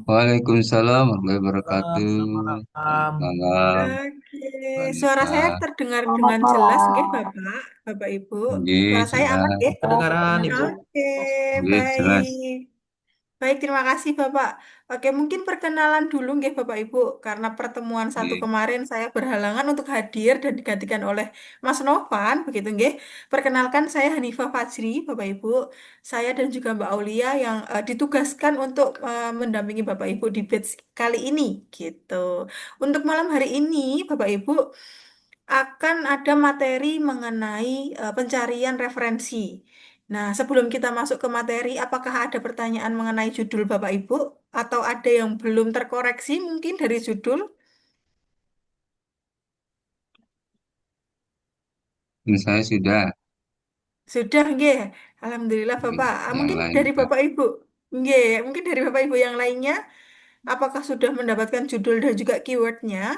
Waalaikumsalam warahmatullahi wabarakatuh. Selamat Selamat malam. malam, Oke, suara Wanita. saya terdengar Selamat dengan jelas, nggih malam. Bapak, Bapak Ibu. Nggih, Suara saya aman, jelas. nggih? Kedengaran, Ibu. Oke, Nggih, jelas. baik. Baik, terima kasih Bapak. Oke, mungkin perkenalan dulu nggih Bapak Ibu, karena pertemuan satu Nggih. kemarin saya berhalangan untuk hadir dan digantikan oleh Mas Novan, begitu nggih. Perkenalkan saya Hanifah Fajri, Bapak Ibu. Saya dan juga Mbak Aulia yang ditugaskan untuk mendampingi Bapak Ibu di batch kali ini, gitu. Untuk malam hari ini, Bapak Ibu, akan ada materi mengenai pencarian referensi. Nah, sebelum kita masuk ke materi, apakah ada pertanyaan mengenai judul Bapak Ibu? Atau ada yang belum terkoreksi mungkin dari judul? Ini saya sudah. Sudah, nggih. Alhamdulillah Nggih, Bapak. yang Mungkin lain dari juga. Bapak Ibu. Nggih, mungkin dari Bapak Ibu yang lainnya, apakah sudah mendapatkan judul dan juga keywordnya?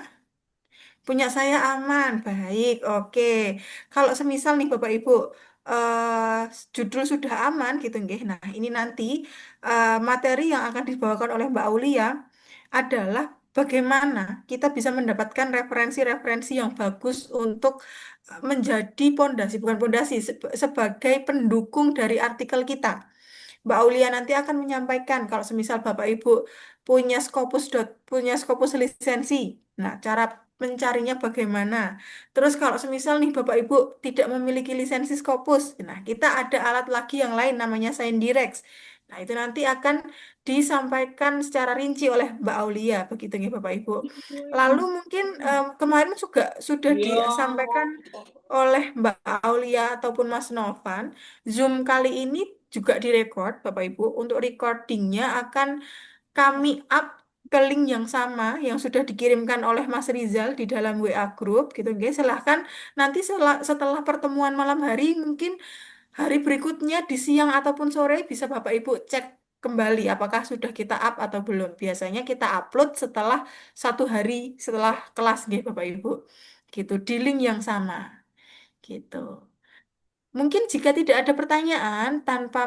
Punya saya aman, baik, oke. Kalau semisal nih Bapak Ibu, judul sudah aman gitu nggih. Nah, ini nanti materi yang akan dibawakan oleh Mbak Aulia adalah bagaimana kita bisa mendapatkan referensi-referensi yang bagus untuk menjadi pondasi, bukan pondasi, sebagai pendukung dari artikel kita. Mbak Aulia nanti akan menyampaikan kalau semisal Bapak Ibu punya Scopus lisensi. Nah, cara mencarinya bagaimana? Terus kalau semisal nih Bapak Ibu tidak memiliki lisensi Scopus, nah kita ada alat lagi yang lain namanya SignDirex. Nah, itu nanti akan disampaikan secara rinci oleh Mbak Aulia, begitu nih Bapak Ibu. Lalu mungkin kemarin juga sudah disampaikan oleh Mbak Aulia ataupun Mas Novan, Zoom kali ini juga direkod, Bapak Ibu. Untuk recordingnya akan kami up ke link yang sama yang sudah dikirimkan oleh Mas Rizal di dalam WA Group gitu guys. Silahkan nanti setelah pertemuan malam hari mungkin hari berikutnya di siang ataupun sore bisa Bapak Ibu cek kembali apakah sudah kita up atau belum. Biasanya kita upload setelah 1 hari setelah kelas gitu Bapak Ibu. Gitu di link yang sama gitu. Mungkin jika tidak ada pertanyaan tanpa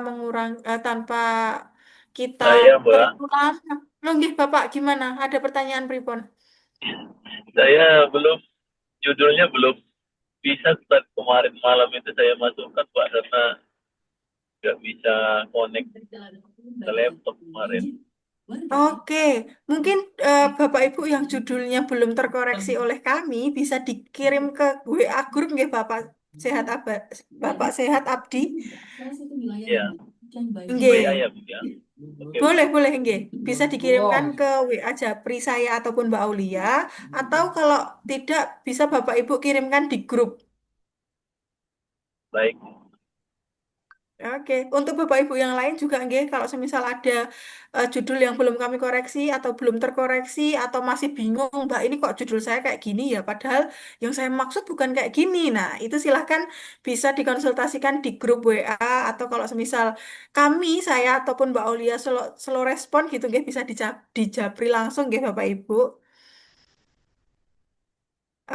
kita Saya, Mbak, terlalu lama. Loh, nggih, Bapak gimana? Ada pertanyaan pripun? saya belum, judulnya belum bisa start kemarin malam itu saya masukkan, Pak, karena nggak bisa connect ke laptop kemarin. Oke, mungkin Bapak Ibu yang judulnya belum terkoreksi oleh kami bisa dikirim ke WA grup nggih Sehat Bapak Sehat Abdi. Ya, WA Nggih. ya, Bu, ya. Oke, Bu. Boleh, boleh, nggih. Bisa dikirimkan ke WA Japri saya ataupun Mbak Aulia, atau kalau tidak bisa Bapak Ibu kirimkan di grup. Baik. Oke, untuk Bapak Ibu yang lain juga nggih, kalau semisal ada judul yang belum kami koreksi atau belum terkoreksi atau masih bingung, Mbak ini kok judul saya kayak gini ya, padahal yang saya maksud bukan kayak gini. Nah, itu silahkan bisa dikonsultasikan di grup WA atau kalau semisal saya ataupun Mbak Aulia slow respon gitu nggih, bisa dijabri langsung nggih Bapak Ibu.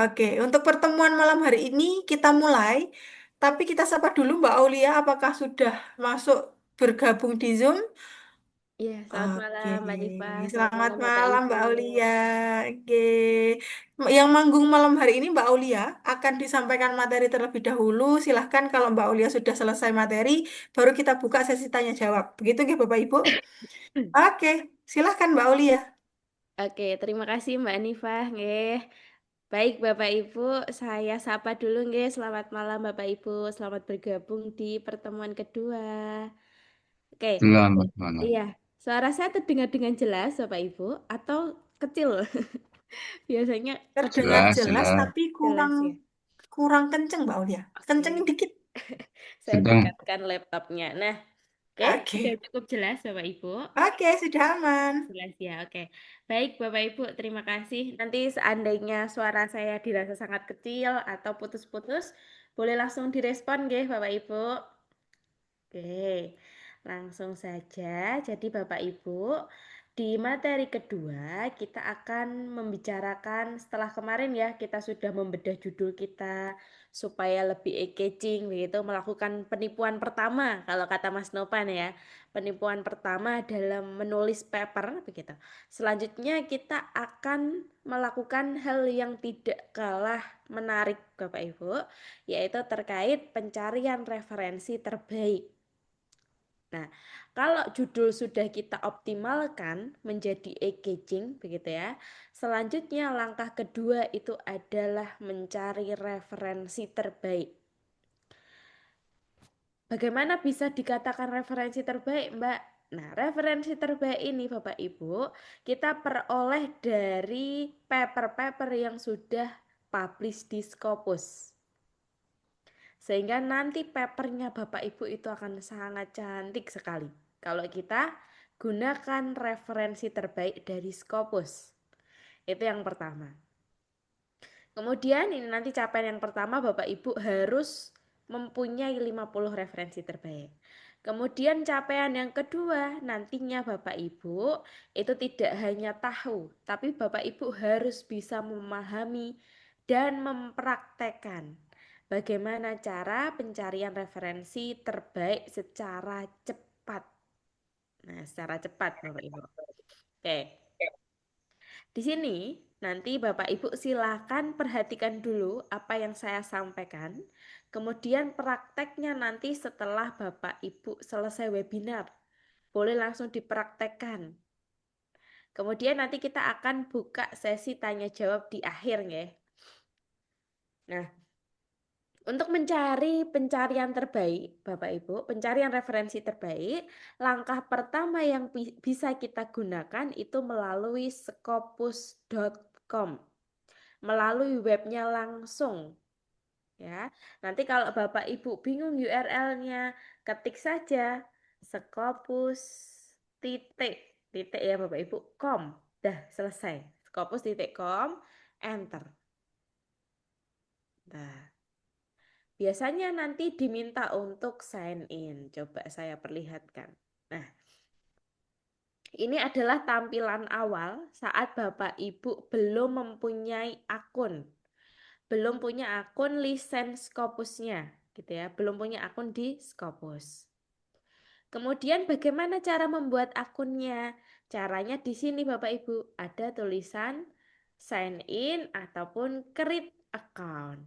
Oke, untuk pertemuan malam hari ini kita mulai. Tapi kita sapa dulu Mbak Aulia, apakah sudah masuk bergabung di Zoom? Iya, selamat Oke, malam Mbak Nifah, selamat selamat malam Bapak malam Ibu. Mbak Aulia. Oke, yang manggung malam hari ini Mbak Aulia akan disampaikan materi terlebih dahulu. Silahkan kalau Mbak Aulia sudah selesai materi, baru kita buka sesi tanya jawab. Begitu nggih Bapak Ibu? Oke, silahkan Mbak Aulia. Oke, terima kasih Mbak Nifah, nggih. Baik Bapak Ibu, saya sapa dulu nggih. Selamat malam Bapak Ibu, selamat bergabung di pertemuan kedua. Oke, Selamat malam. iya, suara saya terdengar dengan jelas Bapak Ibu atau kecil? Biasanya agak Terdengar Jelas, jelas jelas. tapi jelas kurang ya. kurang kenceng Mbak Aulia. Kencengin Oke, dikit. saya Sedang. dekatkan laptopnya. Nah, oke, sudah Oke. cukup jelas Bapak Ibu. Oke, sudah aman. Jelas ya, oke. Baik, Bapak Ibu, terima kasih. Nanti seandainya suara saya dirasa sangat kecil atau putus-putus, boleh langsung direspon, nggih, Bapak Ibu. Oke, langsung saja. Jadi, Bapak Ibu, Di materi kedua, kita akan membicarakan setelah kemarin ya, kita sudah membedah judul kita supaya lebih eye-catching begitu, melakukan penipuan pertama kalau kata Mas Nopan ya. Penipuan pertama dalam menulis paper begitu. Selanjutnya kita akan melakukan hal yang tidak kalah menarik Bapak Ibu, yaitu terkait pencarian referensi terbaik. Nah, kalau judul sudah kita optimalkan menjadi eye-catching begitu ya. Selanjutnya langkah kedua itu adalah mencari referensi terbaik. Bagaimana bisa dikatakan referensi terbaik, Mbak? Nah, referensi terbaik ini Bapak Ibu, kita peroleh dari paper-paper yang sudah publish di Scopus. Sehingga nanti papernya Bapak Ibu itu akan sangat cantik sekali. Kalau kita gunakan referensi terbaik dari Scopus. Itu yang pertama. Kemudian ini nanti capaian yang pertama Bapak Ibu harus mempunyai 50 referensi terbaik. Kemudian capaian yang kedua nantinya Bapak Ibu itu tidak hanya tahu, tapi Bapak Ibu harus bisa memahami dan mempraktekkan bagaimana cara pencarian referensi terbaik secara cepat. Nah, secara cepat Bapak Ibu. Oke. Di sini nanti Bapak Ibu silakan perhatikan dulu apa yang saya sampaikan. Kemudian prakteknya nanti setelah Bapak Ibu selesai webinar. Boleh langsung dipraktekkan. Kemudian nanti kita akan buka sesi tanya jawab di akhir ya. Nah, untuk mencari pencarian terbaik, Bapak Ibu, pencarian referensi terbaik, langkah pertama yang bisa kita gunakan itu melalui scopus.com, melalui webnya langsung. Ya, nanti kalau Bapak Ibu bingung URL-nya, ketik saja scopus titik ya Bapak Ibu com, dah selesai. Scopus.com, enter. Nah. Biasanya nanti diminta untuk sign in. Coba saya perlihatkan. Nah, ini adalah tampilan awal saat Bapak Ibu belum mempunyai akun. Belum punya akun lisensi Scopusnya, gitu ya. Belum punya akun di Scopus. Kemudian bagaimana cara membuat akunnya? Caranya di sini Bapak Ibu ada tulisan sign in ataupun create account.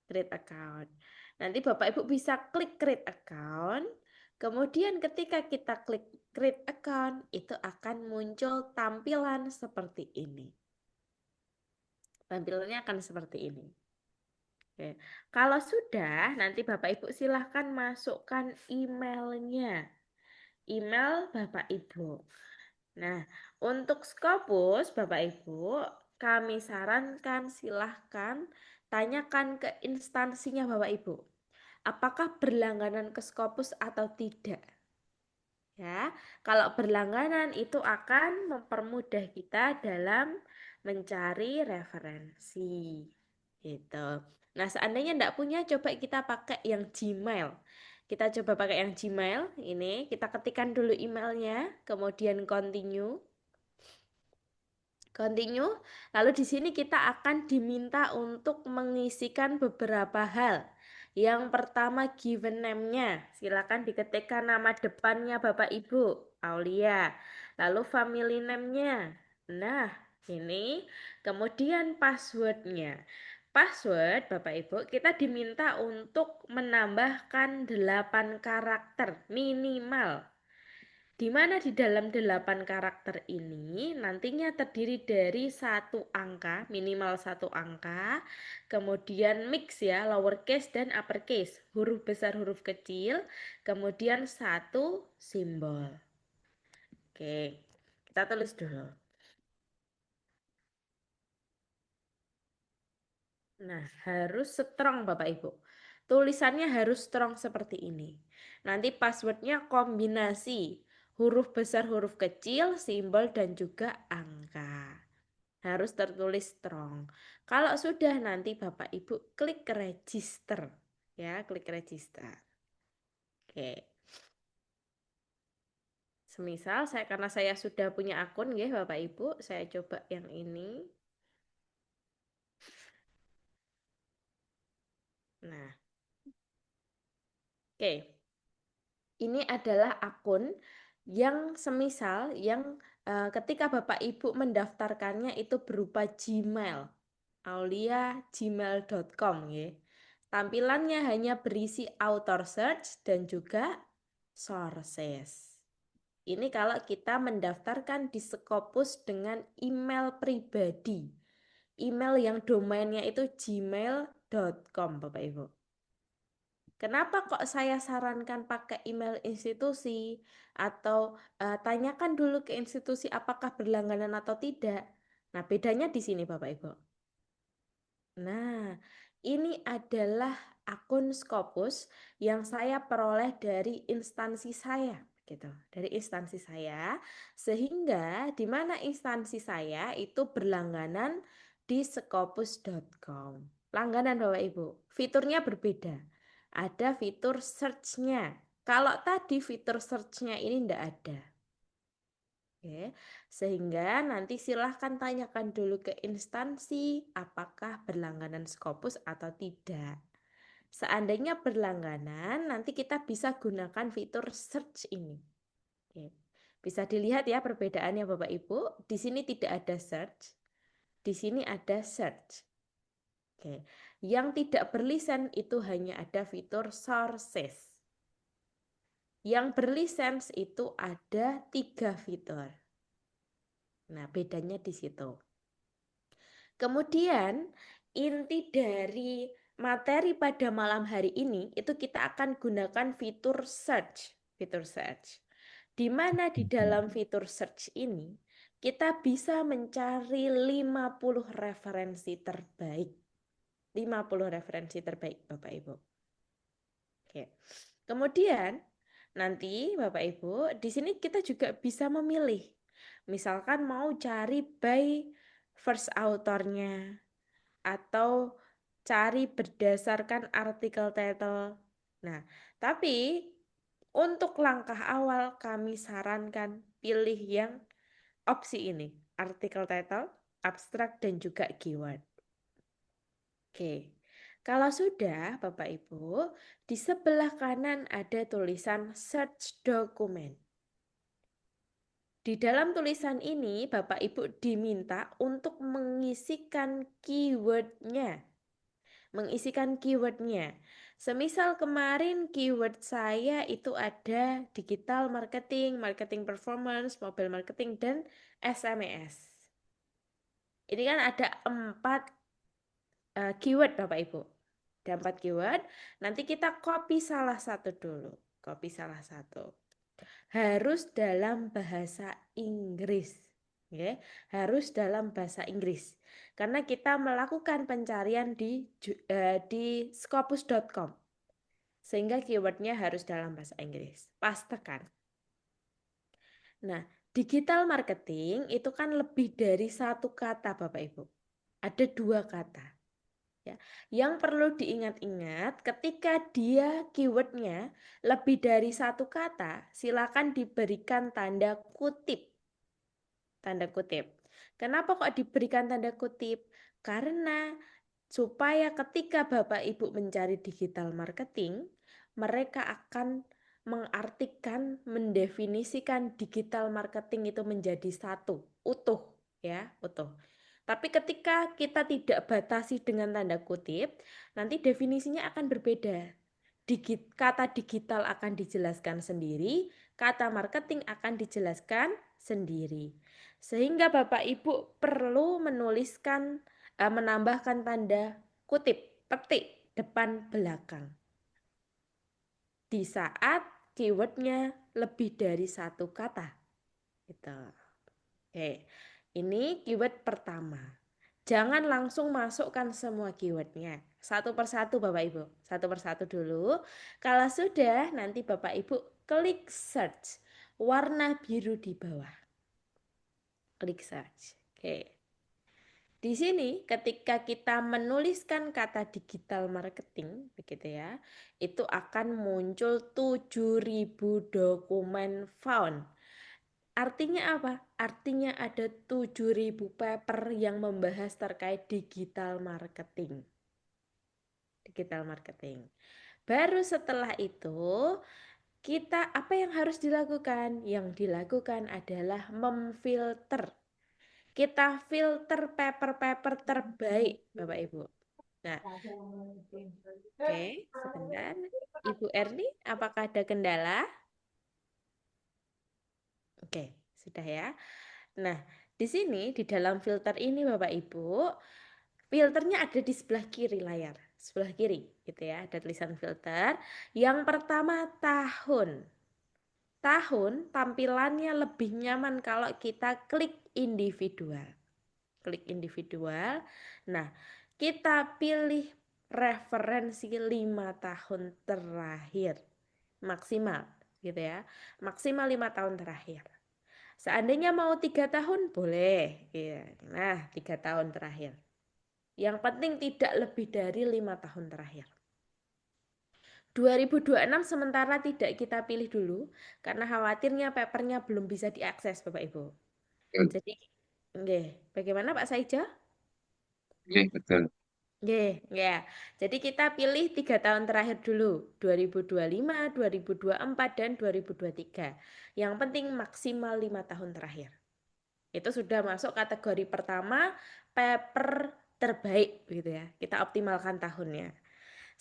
Create account. Nanti Bapak Ibu bisa klik create account. Kemudian ketika kita klik create account, itu akan muncul tampilan seperti ini. Tampilannya akan seperti ini. Oke. Kalau sudah, nanti Bapak Ibu silahkan masukkan emailnya. Email Bapak Ibu. Nah, untuk Scopus Bapak Ibu, kami sarankan silahkan tanyakan ke instansinya Bapak Ibu. Apakah berlangganan ke Scopus atau tidak? Ya, kalau berlangganan itu akan mempermudah kita dalam mencari referensi. Gitu. Nah, seandainya tidak punya, coba kita pakai yang Gmail. Kita coba pakai yang Gmail. Ini kita ketikkan dulu emailnya, kemudian continue. Continue. Lalu di sini kita akan diminta untuk mengisikan beberapa hal. Yang pertama given name-nya. Silakan diketikkan nama depannya Bapak Ibu, Aulia. Lalu family name-nya. Nah, ini kemudian password-nya. Password Bapak Ibu, kita diminta untuk menambahkan 8 karakter minimal. Di mana di dalam 8 karakter ini nantinya terdiri dari satu angka, minimal satu angka, kemudian mix ya, lowercase dan uppercase, huruf besar, huruf kecil, kemudian satu simbol. Oke, kita tulis dulu. Nah, harus strong Bapak Ibu. Tulisannya harus strong seperti ini. Nanti passwordnya kombinasi huruf besar, huruf kecil, simbol, dan juga angka. Harus tertulis strong. Kalau sudah nanti Bapak Ibu klik register. Ya, klik register. Oke. Semisal karena saya sudah punya akun nggih Bapak Ibu, saya coba yang ini. Nah, oke. Ini adalah akun yang semisal yang ketika Bapak Ibu mendaftarkannya itu berupa Gmail, aulia@gmail.com ya. Tampilannya hanya berisi author search dan juga sources. Ini kalau kita mendaftarkan di Scopus dengan email pribadi. Email yang domainnya itu gmail.com Bapak Ibu. Kenapa kok saya sarankan pakai email institusi atau tanyakan dulu ke institusi apakah berlangganan atau tidak. Nah, bedanya di sini Bapak Ibu. Nah, ini adalah akun Scopus yang saya peroleh dari instansi saya, gitu. Dari instansi saya, sehingga di mana instansi saya itu berlangganan di scopus.com. Langganan Bapak Ibu, fiturnya berbeda. Ada fitur search-nya. Kalau tadi fitur search-nya ini tidak ada. Oke, sehingga nanti silahkan tanyakan dulu ke instansi apakah berlangganan Scopus atau tidak. Seandainya berlangganan, nanti kita bisa gunakan fitur search ini. Oke. Bisa dilihat ya perbedaannya Bapak Ibu. Di sini tidak ada search, di sini ada search. Oke. Yang tidak berlisensi itu hanya ada fitur sources. Yang berlisensi itu ada 3 fitur. Nah, bedanya di situ. Kemudian, inti dari materi pada malam hari ini itu kita akan gunakan fitur search. Fitur search. Di mana di dalam fitur search ini kita bisa mencari 50 referensi terbaik. 50 referensi terbaik Bapak Ibu. Oke. Kemudian nanti Bapak Ibu, di sini kita juga bisa memilih. Misalkan mau cari by first authornya atau cari berdasarkan artikel title. Nah, tapi untuk langkah awal kami sarankan pilih yang opsi ini, artikel title, abstrak dan juga keyword. Oke. Kalau sudah, Bapak Ibu, di sebelah kanan ada tulisan search document. Di dalam tulisan ini, Bapak Ibu diminta untuk mengisikan keywordnya. Mengisikan keywordnya. Semisal kemarin keyword saya itu ada digital marketing, marketing performance, mobile marketing, dan SMS. Ini kan ada 4 keyword Bapak Ibu. Ada 4 keyword. Nanti kita copy salah satu dulu. Copy salah satu. Harus dalam bahasa Inggris. Okay? Harus dalam bahasa Inggris. Karena kita melakukan pencarian di scopus.com. Sehingga keywordnya harus dalam bahasa Inggris. Pastekan. Nah, digital marketing itu kan lebih dari 1 kata Bapak Ibu. Ada 2 kata. Ya. Yang perlu diingat-ingat ketika dia keywordnya lebih dari 1 kata, silakan diberikan tanda kutip. Tanda kutip. Kenapa kok diberikan tanda kutip? Karena supaya ketika Bapak Ibu mencari digital marketing, mereka akan mengartikan, mendefinisikan digital marketing itu menjadi satu, utuh, ya, utuh. Tapi ketika kita tidak batasi dengan tanda kutip, nanti definisinya akan berbeda. Kata digital akan dijelaskan sendiri, kata marketing akan dijelaskan sendiri. Sehingga Bapak Ibu perlu menambahkan tanda kutip, petik, depan, belakang. Di saat keywordnya lebih dari 1 kata. Gitu. Oke, ini keyword pertama. Jangan langsung masukkan semua keywordnya. Satu persatu Bapak Ibu. Satu persatu dulu. Kalau sudah, nanti Bapak Ibu klik search. Warna biru di bawah. Klik search. Oke. Di sini ketika kita menuliskan kata digital marketing, begitu ya, itu akan muncul 7.000 dokumen found. Artinya apa? Artinya ada 7.000 paper yang membahas terkait digital marketing. Digital marketing. Baru setelah itu, kita apa yang harus dilakukan? Yang dilakukan adalah memfilter. Kita filter paper-paper terbaik, Bapak Ibu. Nah, oke, sebentar. Ibu Erni, apakah ada kendala? Oke, sudah ya. Nah, di sini di dalam filter ini Bapak Ibu, filternya ada di sebelah kiri layar, sebelah kiri gitu ya, ada tulisan filter. Yang pertama tahun. Tahun tampilannya lebih nyaman kalau kita klik individual. Klik individual. Nah, kita pilih referensi 5 tahun terakhir. Maksimal gitu ya. Maksimal 5 tahun terakhir. Seandainya mau 3 tahun boleh. Ya. Nah, 3 tahun terakhir. Yang penting tidak lebih dari 5 tahun terakhir. 2026 sementara tidak kita pilih dulu karena khawatirnya papernya belum bisa diakses Bapak Ibu. Betul. Jadi, bagaimana Pak Saijo? Betul. Ya. Jadi kita pilih 3 tahun terakhir dulu, 2025, 2024, dan 2023. Yang penting maksimal 5 tahun terakhir. Itu sudah masuk kategori pertama, paper terbaik gitu ya. Kita optimalkan tahunnya.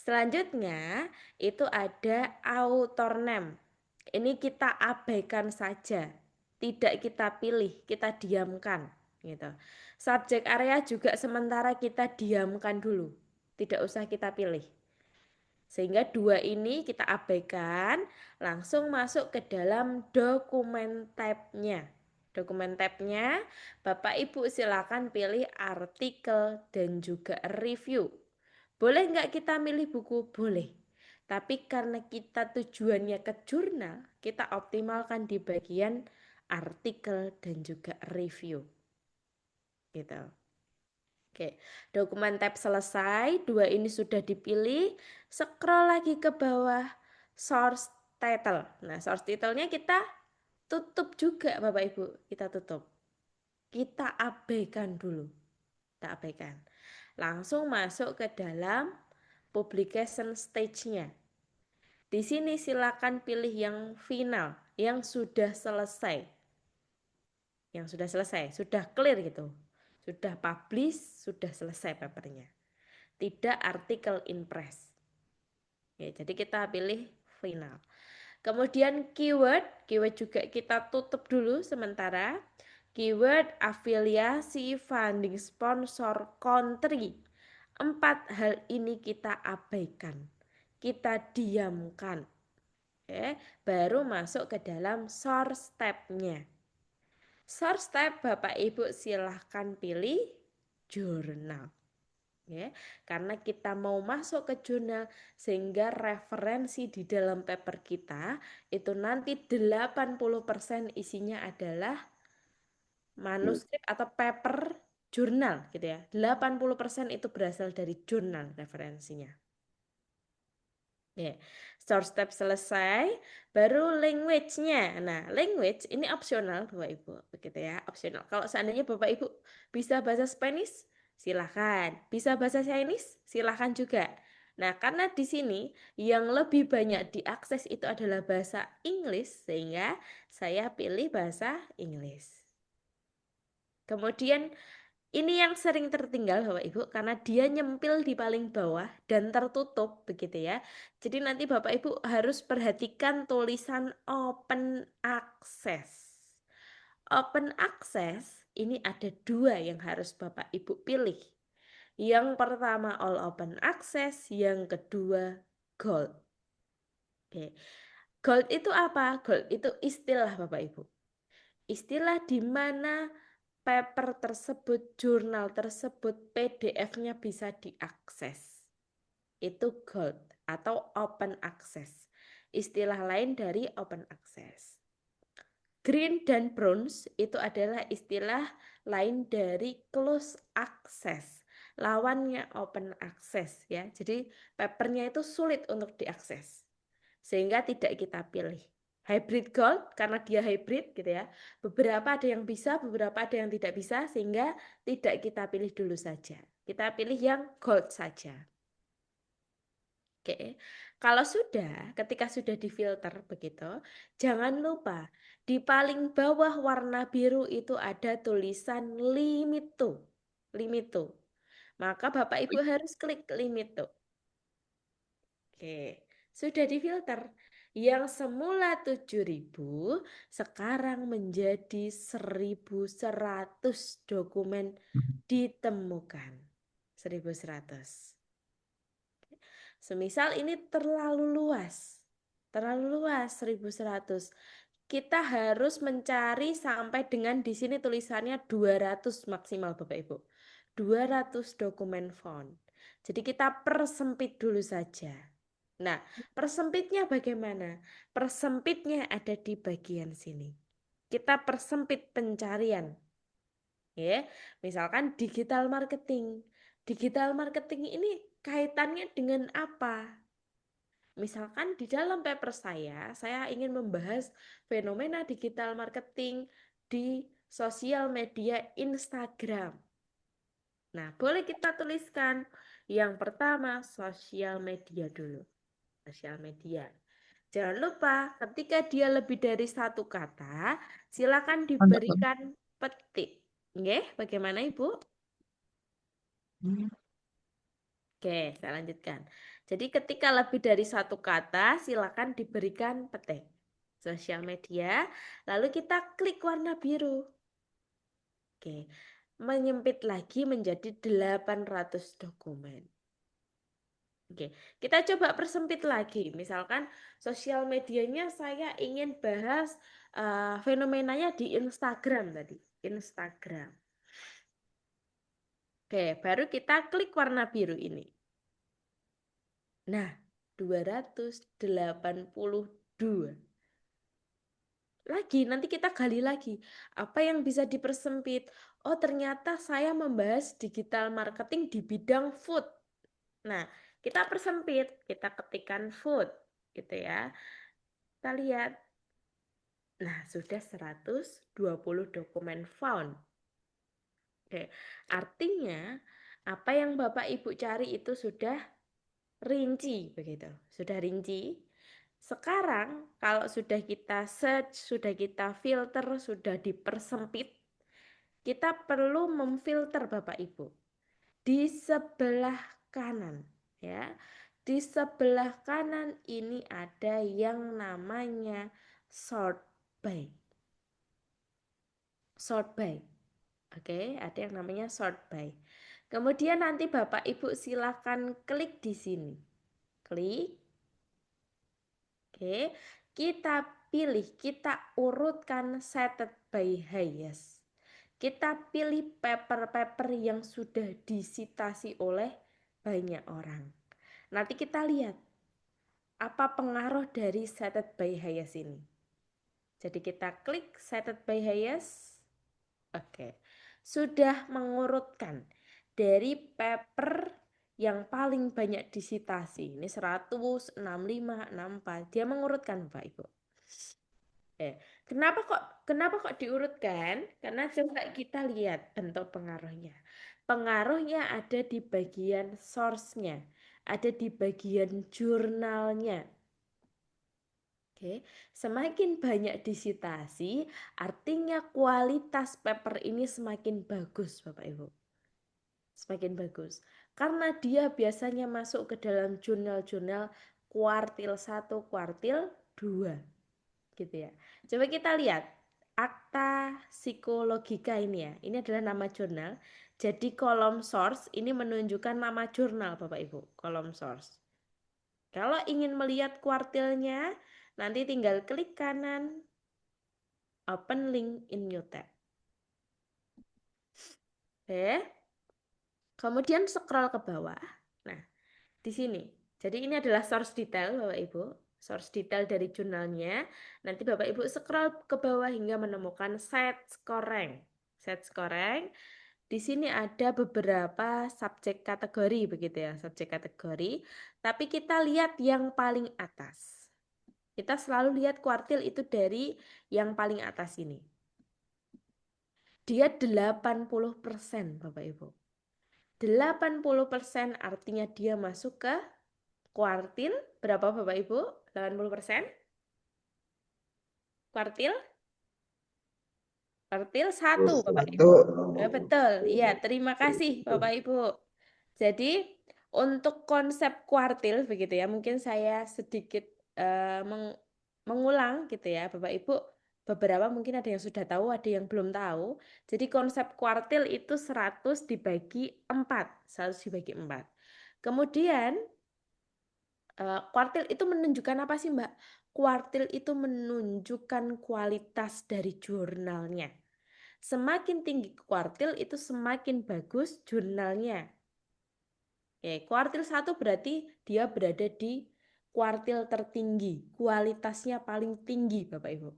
Selanjutnya itu ada author name. Ini kita abaikan saja, tidak kita pilih, kita diamkan gitu. Subjek area juga sementara kita diamkan dulu, tidak usah kita pilih. Sehingga 2 ini kita abaikan, langsung masuk ke dalam dokumen tab-nya. Dokumen tab-nya, Bapak Ibu silakan pilih artikel dan juga review. Boleh nggak kita milih buku? Boleh. Tapi karena kita tujuannya ke jurnal, kita optimalkan di bagian artikel dan juga review. Gitu. Oke, dokumen tab selesai, 2 ini sudah dipilih, scroll lagi ke bawah, source title. Nah, source title-nya kita tutup juga Bapak Ibu, kita tutup. Kita abaikan dulu, kita abaikan. Langsung masuk ke dalam publication stage-nya. Di sini silakan pilih yang final, yang sudah selesai. Yang sudah selesai, sudah clear gitu. Sudah publish, sudah selesai papernya. Tidak artikel in press. Ya, jadi kita pilih final. Kemudian keyword juga kita tutup dulu sementara. Keyword, afiliasi, funding, sponsor, country. 4 hal ini kita abaikan. Kita diamkan. Oke, baru masuk ke dalam source tab-nya. Source tab Bapak Ibu silahkan pilih jurnal. Ya, karena kita mau masuk ke jurnal sehingga referensi di dalam paper kita itu nanti 80% isinya adalah manuskrip atau paper jurnal gitu ya. 80% itu berasal dari jurnal referensinya. Ya, source tab selesai, baru language-nya. Nah, language ini opsional Bapak Ibu, begitu ya, opsional. Kalau seandainya Bapak Ibu bisa bahasa Spanish, silahkan. Bisa bahasa Chinese, silahkan juga. Nah, karena di sini yang lebih banyak diakses itu adalah bahasa Inggris, sehingga saya pilih bahasa Inggris. Kemudian ini yang sering tertinggal Bapak Ibu karena dia nyempil di paling bawah dan tertutup begitu ya. Jadi nanti Bapak Ibu harus perhatikan tulisan open access. Open access ini ada 2 yang harus Bapak Ibu pilih. Yang pertama all open access, yang kedua gold. Oke. Gold itu apa? Gold itu istilah Bapak Ibu. Istilah di mana paper tersebut, jurnal tersebut, PDF-nya bisa diakses. Itu gold atau open access. Istilah lain dari open access. Green dan bronze itu adalah istilah lain dari close access. Lawannya open access ya. Jadi papernya itu sulit untuk diakses. Sehingga tidak kita pilih. hybrid gold karena dia hybrid gitu ya. Beberapa ada yang bisa, beberapa ada yang tidak bisa, sehingga tidak kita pilih dulu saja. Kita pilih yang gold saja. Oke, kalau sudah, ketika sudah difilter begitu, jangan lupa di paling bawah warna biru itu ada tulisan limit to. Limit to. Maka Bapak Ibu harus klik limit to. Oke, sudah difilter. Yang semula 7.000 sekarang menjadi 1.100 dokumen ditemukan. 1.100. Semisal ini terlalu luas. Terlalu luas 1.100. Kita harus mencari sampai dengan di sini tulisannya 200 maksimal Bapak Ibu. 200 dokumen found. Jadi kita persempit dulu saja. Nah, persempitnya bagaimana? Persempitnya ada di bagian sini. Kita persempit pencarian. Ya, misalkan digital marketing. Digital marketing ini kaitannya dengan apa? Misalkan di dalam paper saya ingin membahas fenomena digital marketing di sosial media Instagram. Nah, boleh kita tuliskan yang pertama sosial media dulu. Sosial media. Jangan lupa ketika dia lebih dari satu kata, silakan diberikan petik. Nggih, bagaimana Ibu? Oke, saya lanjutkan. Jadi ketika lebih dari satu kata, silakan diberikan petik. Sosial media, lalu kita klik warna biru. Oke, menyempit lagi menjadi 800 dokumen. Oke, kita coba persempit lagi. Misalkan sosial medianya saya ingin bahas fenomenanya di Instagram tadi. Instagram. Oke, baru kita klik warna biru ini. Nah, 282. Lagi, nanti kita gali lagi. Apa yang bisa dipersempit? Oh, ternyata saya membahas digital marketing di bidang food. Nah, kita persempit, kita ketikkan food, gitu ya. Kita lihat. Nah, sudah 120 dokumen found. Oke, artinya apa yang Bapak Ibu cari itu sudah rinci begitu. Sudah rinci. Sekarang kalau sudah kita search, sudah kita filter, sudah dipersempit, kita perlu memfilter Bapak Ibu. Di sebelah kanan ya. Di sebelah kanan ini ada yang namanya sort by. Sort by. Oke, ada yang namanya sort by. Kemudian nanti Bapak Ibu silakan klik di sini. Klik. Oke, kita pilih, kita urutkan setted by highest. Kita pilih paper-paper yang sudah disitasi oleh banyak orang. Nanti kita lihat apa pengaruh dari setted by highest ini. Jadi kita klik setted by highest. Oke, sudah mengurutkan dari paper yang paling banyak disitasi. Ini 100, 65, 64. Dia mengurutkan Bapak Ibu. Kenapa kok diurutkan? Karena coba kita lihat bentuk pengaruhnya. Pengaruhnya ada di bagian source-nya, ada di bagian jurnalnya. Oke, semakin banyak disitasi, artinya kualitas paper ini semakin bagus, Bapak Ibu. Semakin bagus. Karena dia biasanya masuk ke dalam jurnal-jurnal kuartil 1, kuartil 2. Gitu ya. Coba kita lihat Akta Psikologika ini ya. Ini adalah nama jurnal. Jadi kolom source ini menunjukkan nama jurnal Bapak Ibu, kolom source. Kalau ingin melihat kuartilnya, nanti tinggal klik kanan, open link in new tab. Oke. Kemudian scroll ke bawah. Nah, di sini. Jadi ini adalah source detail Bapak Ibu. Source detail dari jurnalnya. Nanti Bapak Ibu scroll ke bawah hingga menemukan set score rank. Set score rank. Di sini ada beberapa subjek kategori begitu ya, subjek kategori. Tapi kita lihat yang paling atas. Kita selalu lihat kuartil itu dari yang paling atas ini. Dia 80%, Bapak Ibu. 80% artinya dia masuk ke kuartil berapa Bapak Ibu? 80%? Kuartil? Kuartil 1 Bapak Ibu. Betul. Iya, terima kasih Bapak Ibu. Jadi untuk konsep kuartil begitu ya, mungkin saya sedikit mengulang gitu ya Bapak Ibu. Beberapa mungkin ada yang sudah tahu, ada yang belum tahu. Jadi konsep kuartil itu 100 dibagi 4. 100 dibagi 4. Kemudian kuartil itu menunjukkan apa sih Mbak? Kuartil itu menunjukkan kualitas dari jurnalnya. Semakin tinggi kuartil itu semakin bagus jurnalnya. Oke, kuartil 1 berarti dia berada di kuartil tertinggi. Kualitasnya paling tinggi Bapak Ibu.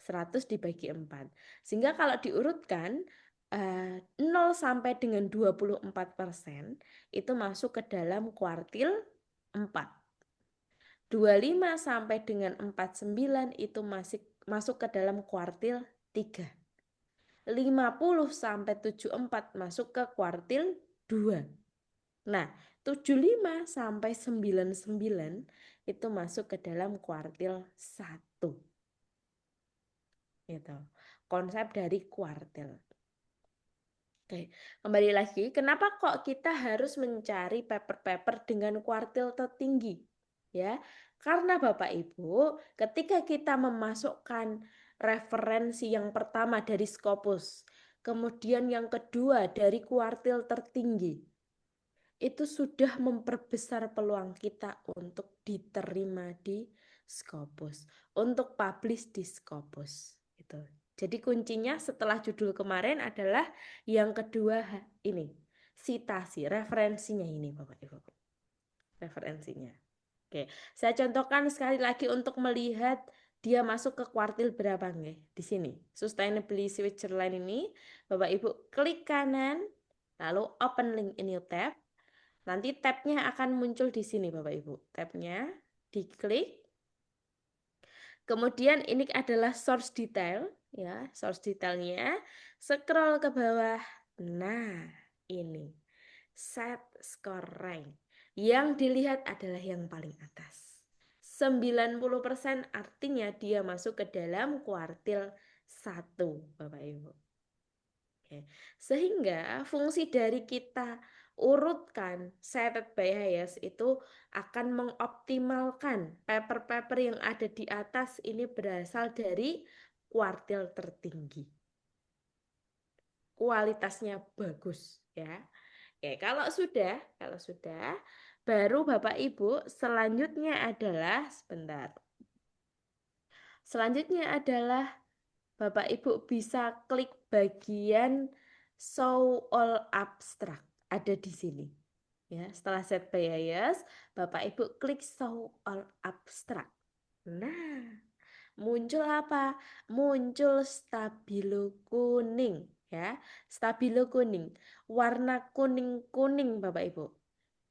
100 dibagi 4. Sehingga kalau diurutkan 0 sampai dengan 24% itu masuk ke dalam kuartil 4. 25 sampai dengan 49 itu masuk ke dalam kuartil 3. 50 sampai 74 masuk ke kuartil 2. Nah, 75 sampai 99 itu masuk ke dalam kuartil 1. Gitu. Konsep dari kuartil. Oke, kembali lagi, kenapa kok kita harus mencari paper-paper dengan kuartil tertinggi? Ya, karena Bapak Ibu, ketika kita memasukkan referensi yang pertama dari Scopus, kemudian yang kedua dari kuartil tertinggi, itu sudah memperbesar peluang kita untuk diterima di Scopus, untuk publish di Scopus. Gitu. Jadi kuncinya setelah judul kemarin adalah yang kedua ini, citasi, referensinya ini Bapak Ibu. Referensinya. Oke, saya contohkan sekali lagi untuk melihat dia masuk ke kuartil berapa nih di sini. Sustainability Switzerland ini, Bapak Ibu klik kanan, lalu open link in new tab. Nanti tabnya akan muncul di sini Bapak Ibu. Tabnya diklik. Kemudian ini adalah source detail, ya, source detailnya. Scroll ke bawah. Nah, ini set score rank. Yang dilihat adalah yang paling atas. 90% artinya dia masuk ke dalam kuartil 1, Bapak Ibu. Oke. Sehingga fungsi dari kita urutkan cited by Hayes itu akan mengoptimalkan paper-paper yang ada di atas ini berasal dari kuartil tertinggi. Kualitasnya bagus ya. Oke, kalau sudah baru Bapak Ibu selanjutnya adalah Selanjutnya adalah Bapak Ibu bisa klik bagian show all abstract, ada di sini. Ya, setelah set bias, Bapak Ibu klik show all abstract. Nah, muncul apa? Muncul stabilo kuning, ya. Stabilo kuning, warna kuning-kuning Bapak Ibu.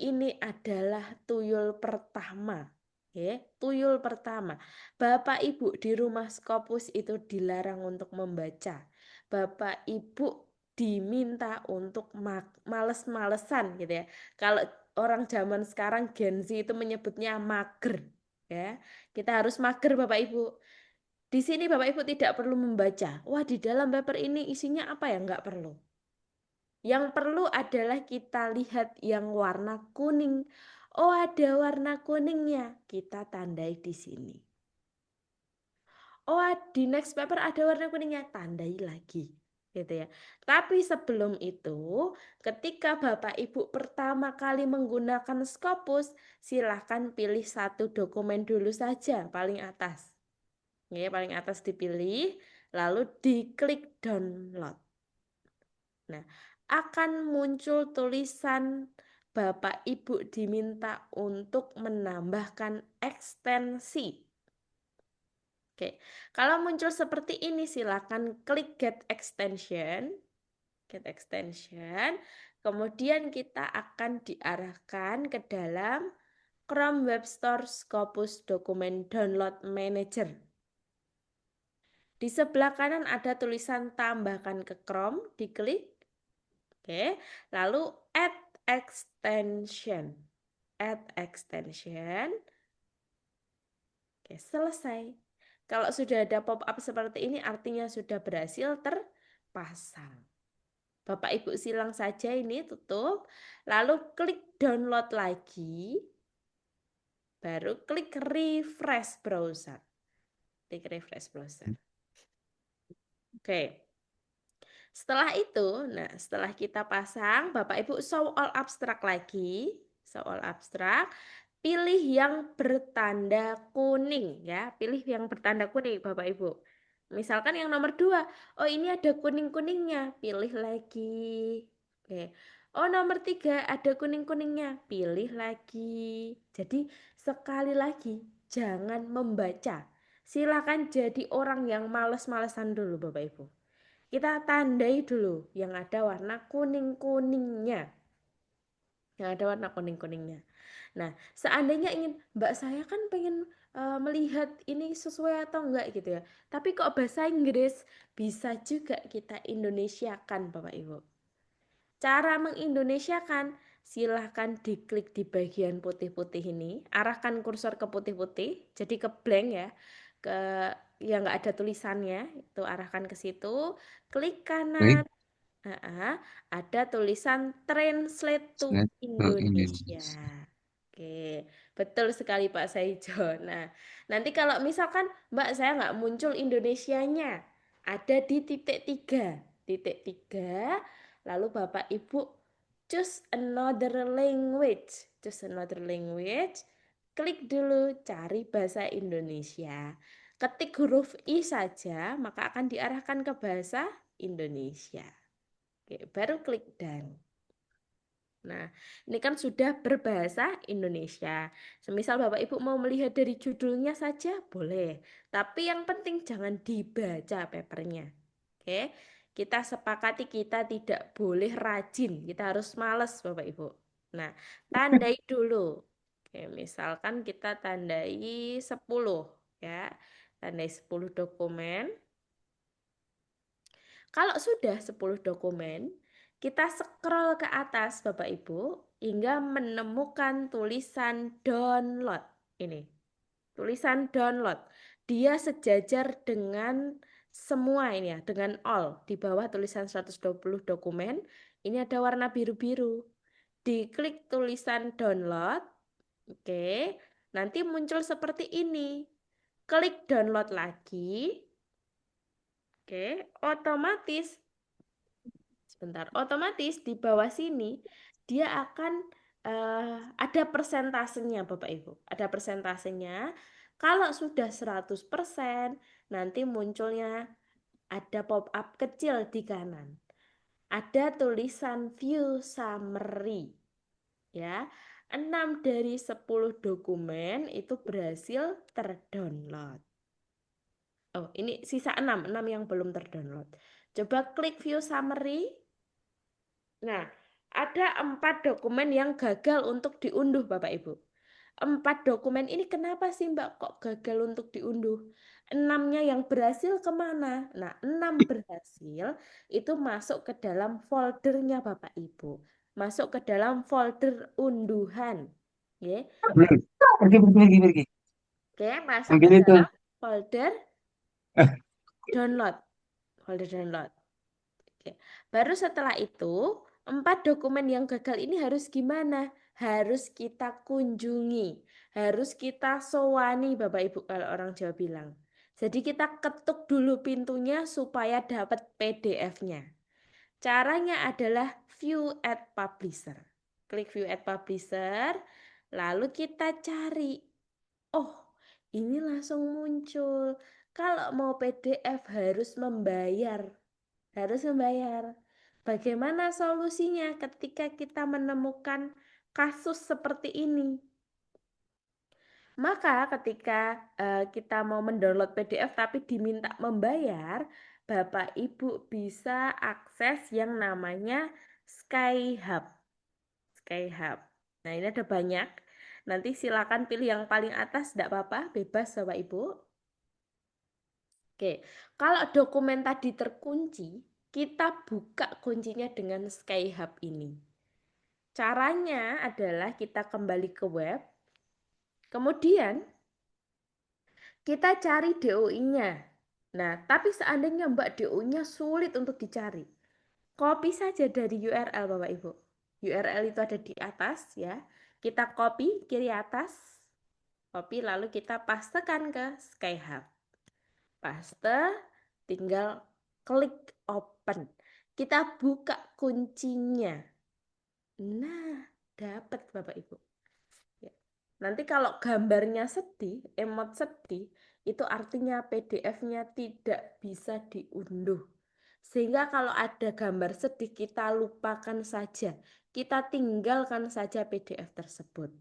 Ini adalah tuyul pertama. Ya, tuyul pertama. Bapak Ibu di rumah Scopus itu dilarang untuk membaca. Bapak Ibu diminta untuk males-malesan gitu ya. Kalau orang zaman sekarang Gen Z itu menyebutnya mager ya. Kita harus mager Bapak Ibu. Di sini Bapak Ibu tidak perlu membaca. Wah, di dalam paper ini isinya apa ya? Enggak perlu. Yang perlu adalah kita lihat yang warna kuning. Oh, ada warna kuningnya. Kita tandai di sini. Oh, di next paper ada warna kuningnya. Tandai lagi. Gitu ya. Tapi sebelum itu, ketika Bapak Ibu pertama kali menggunakan Scopus, silahkan pilih satu dokumen dulu saja, paling atas. Ya, paling atas dipilih, lalu diklik download. Nah, akan muncul tulisan Bapak Ibu diminta untuk menambahkan ekstensi. Oke, kalau muncul seperti ini silakan klik get extension. Get extension. Kemudian kita akan diarahkan ke dalam Chrome Web Store Scopus Document Download Manager. Di sebelah kanan ada tulisan tambahkan ke Chrome, diklik. Oke, lalu add extension. Add extension. Oke, selesai. Kalau sudah ada pop-up seperti ini artinya sudah berhasil terpasang. Bapak Ibu silang saja ini, tutup. Lalu klik download lagi. Baru klik refresh browser. Klik refresh browser. Oke. Setelah itu, nah setelah kita pasang, Bapak Ibu show all abstract lagi. Show all abstract. Pilih yang bertanda kuning ya. Pilih yang bertanda kuning Bapak Ibu. Misalkan yang nomor 2. Oh ini ada kuning-kuningnya. Pilih lagi. Oke. Oh nomor 3 ada kuning-kuningnya. Pilih lagi. Jadi sekali lagi jangan membaca. Silakan jadi orang yang males-malesan dulu Bapak Ibu. Kita tandai dulu yang ada warna kuning-kuningnya. Yang ada warna kuning-kuningnya. Nah, seandainya ingin, Mbak saya kan pengen melihat ini sesuai atau enggak gitu ya. Tapi kok bahasa Inggris, bisa juga kita Indonesiakan Bapak Ibu. Cara mengindonesiakan, silahkan diklik di bagian putih-putih ini. Arahkan kursor ke putih-putih, jadi ke blank ya. Ke yang enggak ada tulisannya, itu arahkan ke situ. Klik kanan. Ada tulisan Translate to Slide ke Indonesia. Indonesia. Oke, betul sekali Pak Saijo. Nah, nanti kalau misalkan Mbak saya nggak muncul Indonesianya, ada di titik 3. Titik 3, lalu Bapak Ibu choose another language. Choose another language. Klik dulu cari bahasa Indonesia. Ketik huruf I saja, maka akan diarahkan ke bahasa Indonesia. Oke, baru klik done. Nah, ini kan sudah berbahasa Indonesia. Semisal Bapak Ibu mau melihat dari judulnya saja, boleh. Tapi yang penting jangan dibaca papernya. Oke, kita sepakati kita tidak boleh rajin. Kita harus malas Bapak Ibu. Nah, tandai dulu. Oke, misalkan kita tandai 10. Ya, tandai 10 dokumen. Kalau sudah 10 dokumen, kita scroll ke atas Bapak Ibu hingga menemukan tulisan download. Ini, tulisan download. Dia sejajar dengan semua ini ya, dengan all. Di bawah tulisan 120 dokumen, ini ada warna biru-biru. Diklik tulisan download. Oke, nanti muncul seperti ini. Klik download lagi. Oke, otomatis di bawah sini dia akan ada persentasenya Bapak Ibu. Ada persentasenya. Kalau sudah 100%, nanti munculnya ada pop-up kecil di kanan. Ada tulisan view summary. Ya. 6 dari 10 dokumen itu berhasil terdownload. Oh, ini sisa 6 yang belum terdownload. Coba klik view summary. Nah, ada 4 dokumen yang gagal untuk diunduh, Bapak Ibu. 4 dokumen ini kenapa sih Mbak kok gagal untuk diunduh? 6-nya yang berhasil kemana? Nah, 6 berhasil itu masuk ke dalam foldernya Bapak Ibu. Masuk ke dalam folder unduhan. Ya. Pergi. Oke, masuk Ambil ke itu. dalam folder download. Folder download. Oke. Baru setelah itu, 4 dokumen yang gagal ini harus gimana? Harus kita kunjungi, harus kita sowani Bapak Ibu kalau orang Jawa bilang. Jadi kita ketuk dulu pintunya supaya dapat PDF-nya. Caranya adalah view at publisher. Klik view at publisher, lalu kita cari. Oh, ini langsung muncul. Kalau mau PDF harus membayar. Harus membayar. Bagaimana solusinya ketika kita menemukan kasus seperti ini? Maka ketika kita mau mendownload PDF tapi diminta membayar, Bapak Ibu bisa akses yang namanya Skyhub. Skyhub. Nah, ini ada banyak. Nanti silakan pilih yang paling atas, tidak apa-apa, bebas Bapak Ibu. Oke, kalau dokumen tadi terkunci, kita buka kuncinya dengan Skyhub ini. Caranya adalah kita kembali ke web, kemudian kita cari DOI-nya. Nah, tapi seandainya Mbak DOI-nya sulit untuk dicari, copy saja dari URL Bapak Ibu. URL itu ada di atas ya. Kita copy kiri atas, copy lalu kita pastekan ke Skyhub. Paste, tinggal klik open. Kita buka kuncinya. Nah, dapat Bapak Ibu. Ya. Nanti kalau gambarnya sedih, emot sedih, itu artinya PDF-nya tidak bisa diunduh. Sehingga kalau ada gambar sedih, kita lupakan saja. Kita tinggalkan saja PDF tersebut.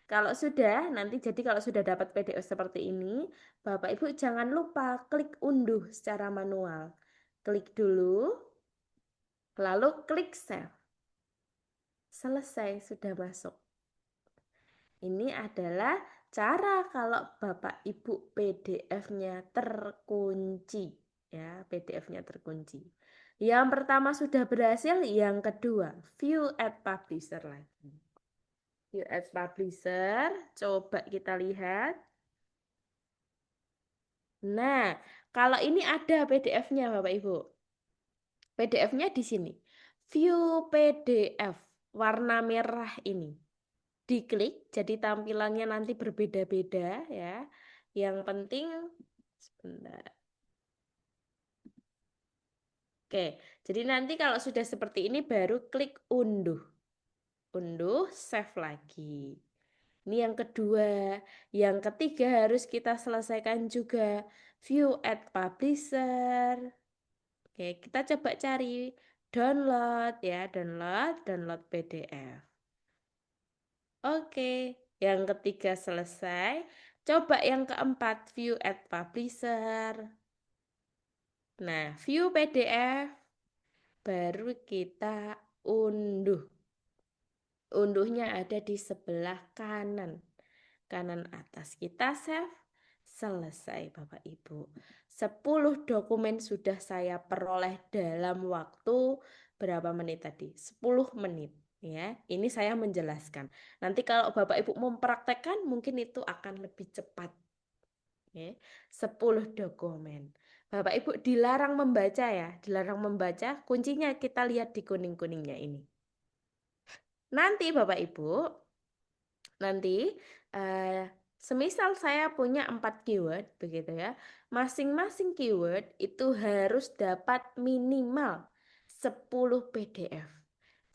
Kalau sudah, jadi kalau sudah dapat PDF seperti ini, Bapak Ibu jangan lupa klik unduh secara manual. Klik dulu, lalu klik save. Selesai, sudah masuk. Ini adalah cara kalau Bapak Ibu PDF-nya terkunci. Ya, PDF-nya terkunci. Yang pertama sudah berhasil, yang kedua, view at publisher lagi. View at publisher, coba kita lihat. Nah, kalau ini ada PDF-nya Bapak Ibu. PDF-nya di sini. View PDF warna merah ini. Diklik, jadi tampilannya nanti berbeda-beda ya. Yang penting sebentar. Oke, jadi nanti kalau sudah seperti ini baru klik unduh. Unduh, save lagi. Ini yang kedua. Yang ketiga harus kita selesaikan juga. View at publisher. Oke, kita coba cari download ya, download PDF. Oke, yang ketiga selesai. Coba yang keempat, view at publisher. Nah, view PDF baru kita unduh. Unduhnya ada di sebelah kanan. Kanan atas kita save. Selesai Bapak Ibu. 10 dokumen sudah saya peroleh dalam waktu berapa menit tadi? 10 menit. Ya, ini saya menjelaskan. Nanti kalau Bapak Ibu mempraktekkan mungkin itu akan lebih cepat. Ya, 10 dokumen. Bapak Ibu dilarang membaca ya, dilarang membaca. Kuncinya kita lihat di kuning-kuningnya ini. Nanti Bapak Ibu, semisal saya punya 4 keyword begitu ya. Masing-masing keyword itu harus dapat minimal 10 PDF.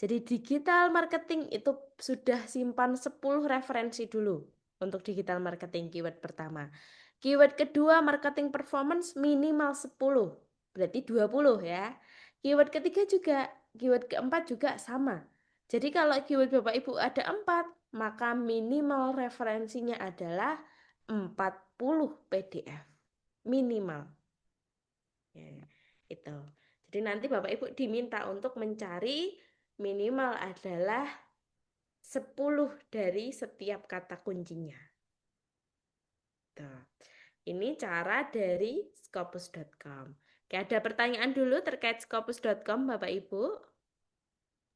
Jadi digital marketing itu sudah simpan 10 referensi dulu untuk digital marketing keyword pertama. Keyword kedua marketing performance minimal 10, berarti 20 ya. Keyword ketiga juga, keyword keempat juga sama. Jadi kalau keyword Bapak Ibu ada 4, maka minimal referensinya adalah 40 PDF. Minimal. Ya, itu. Jadi nanti Bapak Ibu diminta untuk mencari minimal adalah 10 dari setiap kata kuncinya. Tuh. Ini cara dari Scopus.com. Oke, ada pertanyaan dulu terkait Scopus.com Bapak Ibu?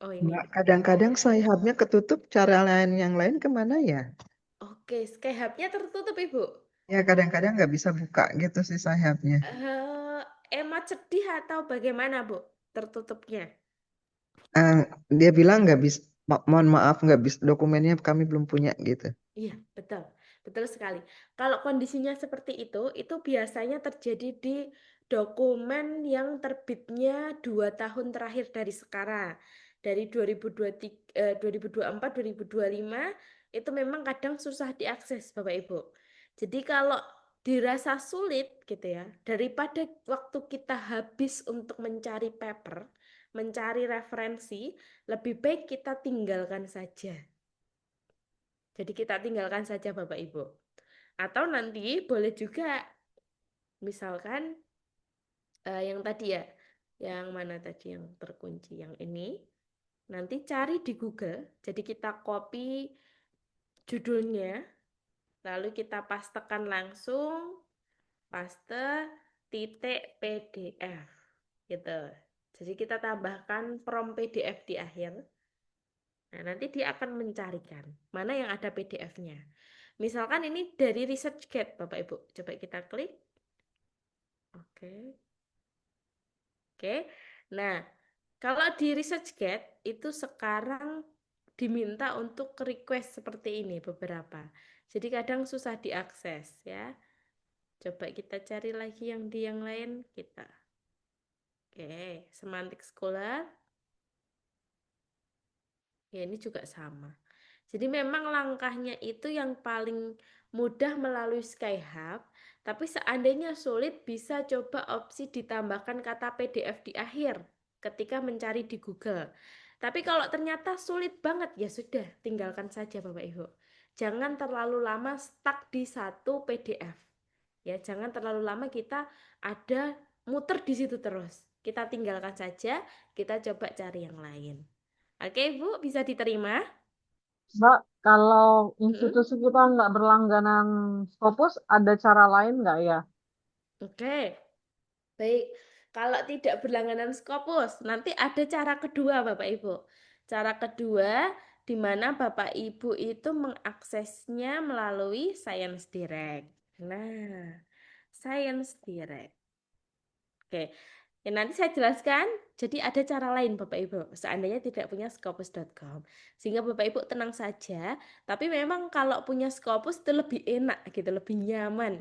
Oh ini. Mbak, kadang-kadang Skyhub-nya ketutup, cara lain yang lain kemana ya? Oke, Skyhub-nya tertutup Ibu. Ya kadang-kadang nggak bisa buka gitu sih Skyhub-nya. Emot sedih atau bagaimana Bu tertutupnya? Dia bilang nggak bisa, mohon maaf nggak bisa, dokumennya kami belum punya gitu. Iya, betul. Betul sekali. Kalau kondisinya seperti itu biasanya terjadi di dokumen yang terbitnya 2 tahun terakhir dari sekarang. Dari 2023, 2024, 2025, itu memang kadang susah diakses Bapak Ibu. Jadi kalau dirasa sulit gitu ya, daripada waktu kita habis untuk mencari paper, mencari referensi, lebih baik kita tinggalkan saja. Jadi kita tinggalkan saja Bapak Ibu. Atau nanti boleh juga misalkan yang tadi ya, yang mana tadi yang terkunci, yang ini. Nanti cari di Google. Jadi kita copy judulnya, lalu kita pastekan langsung, paste titik PDF gitu. Jadi kita tambahkan prompt PDF di akhir. Nah, nanti dia akan mencarikan mana yang ada PDF-nya. Misalkan ini dari ResearchGate, Bapak Ibu. Coba kita klik. Oke. Oke. Nah, kalau di ResearchGate itu sekarang diminta untuk request seperti ini beberapa. Jadi kadang susah diakses ya. Coba kita cari lagi yang di yang lain kita. Oke, Semantic Scholar. Ya, ini juga sama. Jadi memang langkahnya itu yang paling mudah melalui Skyhub, tapi seandainya sulit bisa coba opsi ditambahkan kata PDF di akhir ketika mencari di Google. Tapi kalau ternyata sulit banget ya sudah, tinggalkan saja Bapak Ibu. Jangan terlalu lama stuck di satu PDF. Ya, jangan terlalu lama kita ada muter di situ terus. Kita tinggalkan saja, kita coba cari yang lain. Oke, Bu, bisa diterima? Mbak, kalau Mm-mm. institusi kita nggak berlangganan Scopus, ada cara lain nggak ya? Oke, baik. Kalau tidak berlangganan Scopus, nanti ada cara kedua, Bapak Ibu. Cara kedua, di mana Bapak Ibu itu mengaksesnya melalui Science Direct. Nah, Science Direct. Oke, ya, nanti saya jelaskan. Jadi ada cara lain Bapak Ibu, seandainya tidak punya Scopus.com. Sehingga Bapak Ibu tenang saja, tapi memang kalau punya Scopus itu lebih enak gitu, lebih nyaman.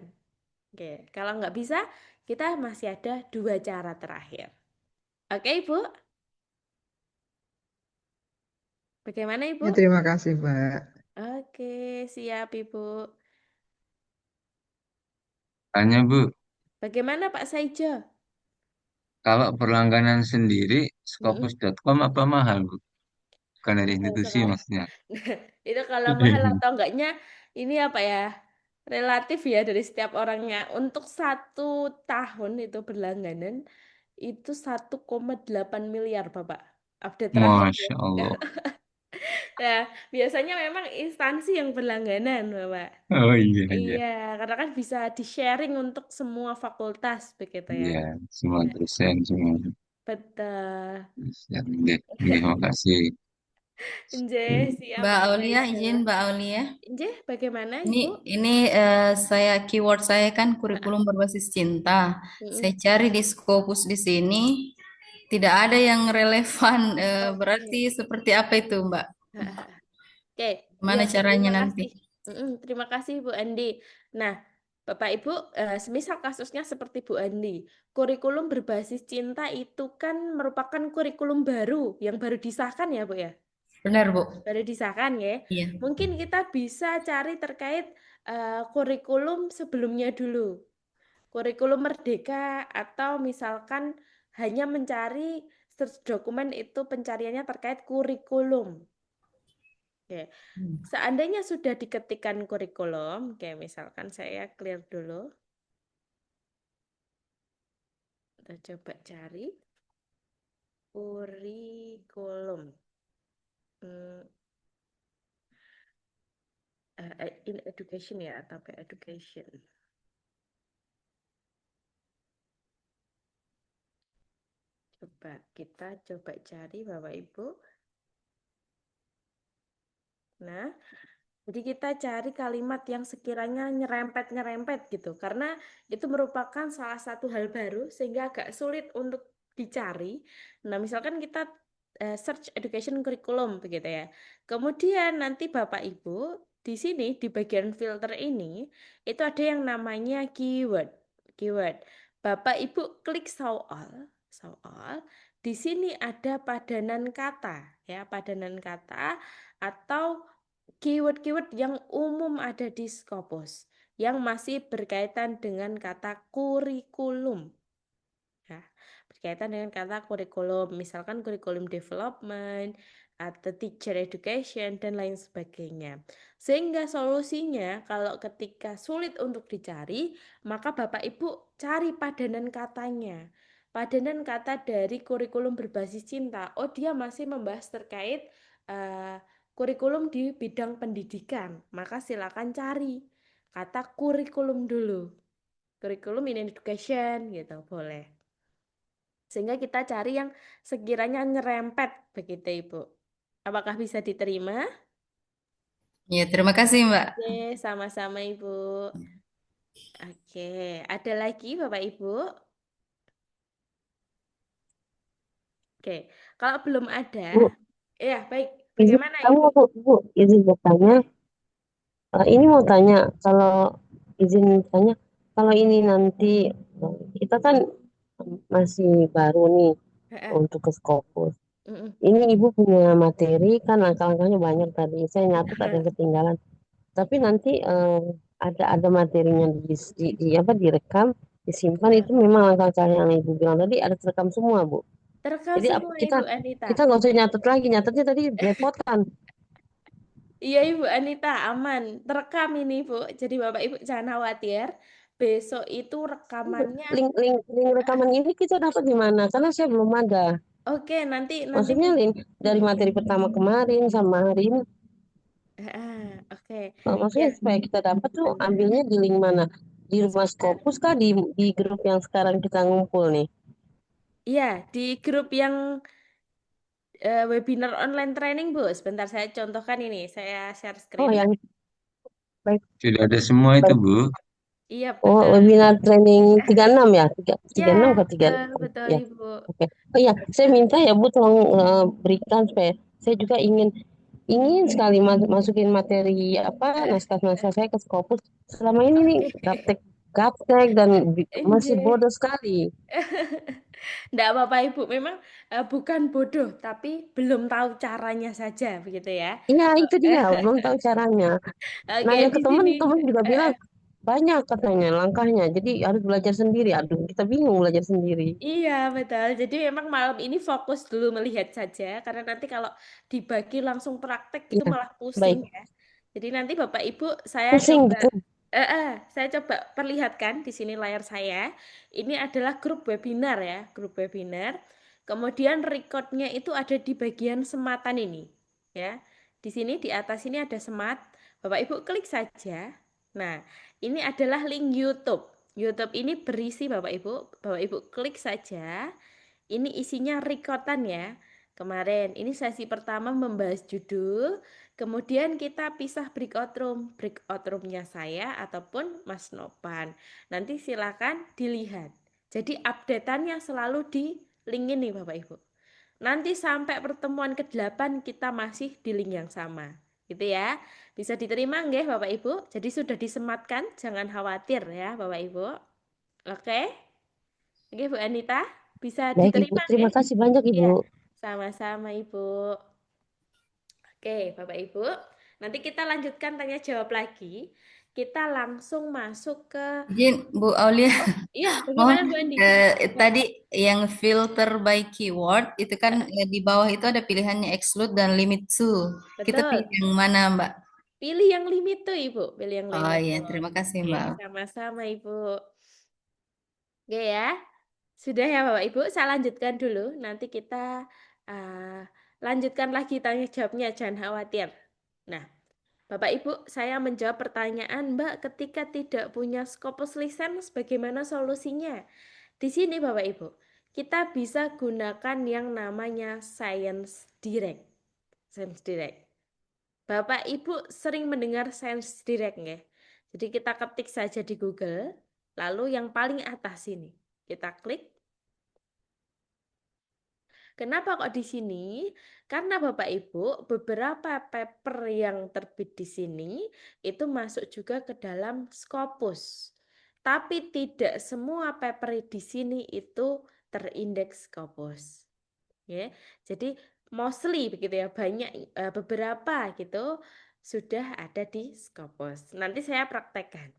Oke, kalau nggak bisa, kita masih ada dua cara terakhir. Oke, Ibu? Bagaimana, Ibu? Ya, terima kasih, Mbak. Oke, siap, Ibu. Tanya Bu, Bagaimana, Pak Saijo? kalau berlangganan sendiri, Mm-mm. Scopus.com apa mahal Bu? Bukan dari Mahal institusi sekali. maksudnya. Itu kalau mahal atau enggaknya, ini apa ya? Relatif ya dari setiap orangnya. Untuk 1 tahun itu berlangganan, itu 1,8 miliar, Bapak. Update terakhir ya. Masya Allah. Nah, biasanya memang instansi yang berlangganan, Bapak. Oh iya, iya. Iya, karena kan bisa di-sharing untuk semua fakultas, begitu ya. Iya, semua Nah, dosen, semua. betul. Ya, terima kasih. Nggih, siap Mbak Pak Aulia, Saijo. izin Mbak Aulia. Nggih, bagaimana Ini Ibu? ini saya keyword saya kan kurikulum berbasis cinta. Saya Mm-mm. cari di Scopus di sini tidak ada yang relevan. Berarti Oke. seperti apa itu, Mbak? Oke, Gimana ya caranya terima nanti? kasih. Terima kasih Bu Andi. Nah, Bapak Ibu, semisal kasusnya seperti Bu Andi, kurikulum berbasis cinta itu kan merupakan kurikulum baru yang baru disahkan ya Bu ya? Benar, Bu. Baru disahkan ya. Iya. Mungkin kita bisa cari terkait kurikulum sebelumnya dulu. Kurikulum Merdeka atau misalkan hanya mencari search dokumen itu pencariannya terkait kurikulum. Oke. Seandainya sudah diketikkan kurikulum, kayak misalkan saya clear dulu. Kita coba cari kurikulum. In education ya, atau ke education. Kita coba cari Bapak Ibu. Nah, jadi kita cari kalimat yang sekiranya nyerempet-nyerempet gitu. Karena itu merupakan salah satu hal baru sehingga agak sulit untuk dicari. Nah, misalkan kita search education curriculum begitu ya. Kemudian nanti Bapak Ibu di sini di bagian filter ini itu ada yang namanya keyword. Keyword. Bapak Ibu klik soal. Di sini ada padanan kata ya, padanan kata atau keyword-keyword yang umum ada di Scopus yang masih berkaitan dengan kata kurikulum. Ya, berkaitan dengan kata kurikulum, misalkan kurikulum development, atau teacher education, dan lain sebagainya. Sehingga solusinya kalau ketika sulit untuk dicari, maka Bapak Ibu cari padanan katanya. padanan kata dari kurikulum berbasis cinta. Oh, dia masih membahas terkait kurikulum di bidang pendidikan. Maka silakan cari kata kurikulum dulu. Kurikulum in education gitu, boleh. Sehingga kita cari yang sekiranya nyerempet begitu, Ibu. Apakah bisa diterima? Ya, terima kasih, Mbak. Oke, sama-sama Ibu. Oke, ada lagi Bapak Ibu? Oke, kalau belum ada, Bu, ya baik. izin Bagaimana kamu Ibu? Bu, izin bertanya. Ini mau tanya, kalau izin tanya, kalau ini nanti kita kan masih baru nih Heeh, untuk ke Skopus. mm-mm. Ini Ibu punya materi kan langkah-langkahnya banyak tadi. Saya nyatet ada yang ketinggalan. Tapi nanti ada materinya di apa direkam, disimpan Heeh. itu memang langkah-langkah yang Ibu bilang tadi ada terekam semua Bu. Terekam Jadi semua kita Ibu Anita. kita nggak usah nyatet lagi, nyatetnya tadi belepotan. Iya Ibu Anita, aman. Terekam ini Ibu. Jadi Bapak Ibu jangan khawatir. Besok itu rekamannya. Link rekaman ini kita dapat di mana? Karena saya belum ada. Oke, nanti Maksudnya link dari Mm-mm. materi pertama kemarin sama hari ini. Oke. Maksudnya Ya, supaya kita dapat tuh benar. ambilnya di link mana? Di rumah Sebentar. Scopus kah di grup yang sekarang kita ngumpul nih? Iya, di grup yang webinar online training, Bu. Sebentar saya contohkan ini. Saya share Oh screen. yang baik Sudah ada semua itu, baik. Bu. Iya, Oh betul. webinar training 36 ya? Ya, 36 ke betul, 36? betul, Ya. Ibu. Oke. Oh iya, saya minta ya Bu tolong berikan supaya saya juga ingin sekali masukin materi apa naskah-naskah saya ke Scopus. Selama ini nih Oke. gaptek dan masih Nggih. bodoh sekali. Nggak apa-apa, Ibu. Memang bukan bodoh, tapi belum tahu caranya saja, begitu ya. Iya itu dia, belum tahu caranya. Oke, Nanya ke di teman, sini. teman juga Eh, bilang eh. banyak katanya langkahnya. Jadi harus belajar sendiri. Aduh, kita bingung belajar sendiri. Iya, betul. Jadi memang malam ini fokus dulu melihat saja, karena nanti kalau dibagi langsung praktek itu Iya, malah pusing baik. ya. Jadi nanti Bapak Ibu saya Pusing coba, betul. saya coba perlihatkan di sini layar saya. Ini adalah grup webinar ya, grup webinar. Kemudian recordnya itu ada di bagian sematan ini, ya. Di sini di atas ini ada semat. Bapak Ibu klik saja. Nah, ini adalah link YouTube. YouTube ini berisi Bapak Ibu klik saja. Ini isinya recordan ya. Kemarin ini sesi pertama membahas judul, kemudian kita pisah breakout room. Breakout roomnya saya ataupun Mas Nopan. Nanti silakan dilihat. Jadi updateannya selalu di link ini Bapak Ibu. Nanti sampai pertemuan ke-8 kita masih di link yang sama. Gitu ya. Bisa diterima nggih Bapak Ibu? Jadi sudah disematkan, jangan khawatir ya Bapak Ibu. Oke? Oke Bu Anita, bisa Baik Ibu, diterima terima nggih? kasih banyak Iya, Ibu. sama-sama Ibu. Oke, Bapak Ibu. Nanti kita lanjutkan tanya jawab lagi. Kita langsung masuk ke Izin Bu Aulia, Oh, iya, mohon bagaimana Bu Andi? Ya, tadi yang filter by keyword itu kan di bawah itu ada pilihannya exclude dan limit to. Kita pilih betul. yang mana, Mbak? Pilih yang limit tuh, Ibu. Pilih yang Oh limit iya, tuh. terima kasih, Oke, Mbak. sama-sama Ibu. Oke ya. Sudah ya Bapak Ibu, saya lanjutkan dulu. Nanti kita uh, lanjutkan lagi tanya jawabnya, jangan khawatir. Nah, Bapak Ibu, saya menjawab pertanyaan Mbak ketika tidak punya Scopus License, bagaimana solusinya? Di sini Bapak Ibu, kita bisa gunakan yang namanya Science Direct. Science Direct. Bapak Ibu sering mendengar Science Direct nggak? Jadi kita ketik saja di Google, lalu yang paling atas ini kita klik. Kenapa kok di sini? Karena Bapak Ibu, beberapa paper yang terbit di sini itu masuk juga ke dalam Scopus. Tapi tidak semua paper di sini itu terindeks Scopus. Ya. Jadi mostly begitu ya, banyak beberapa gitu sudah ada di Scopus. Nanti saya praktekkan.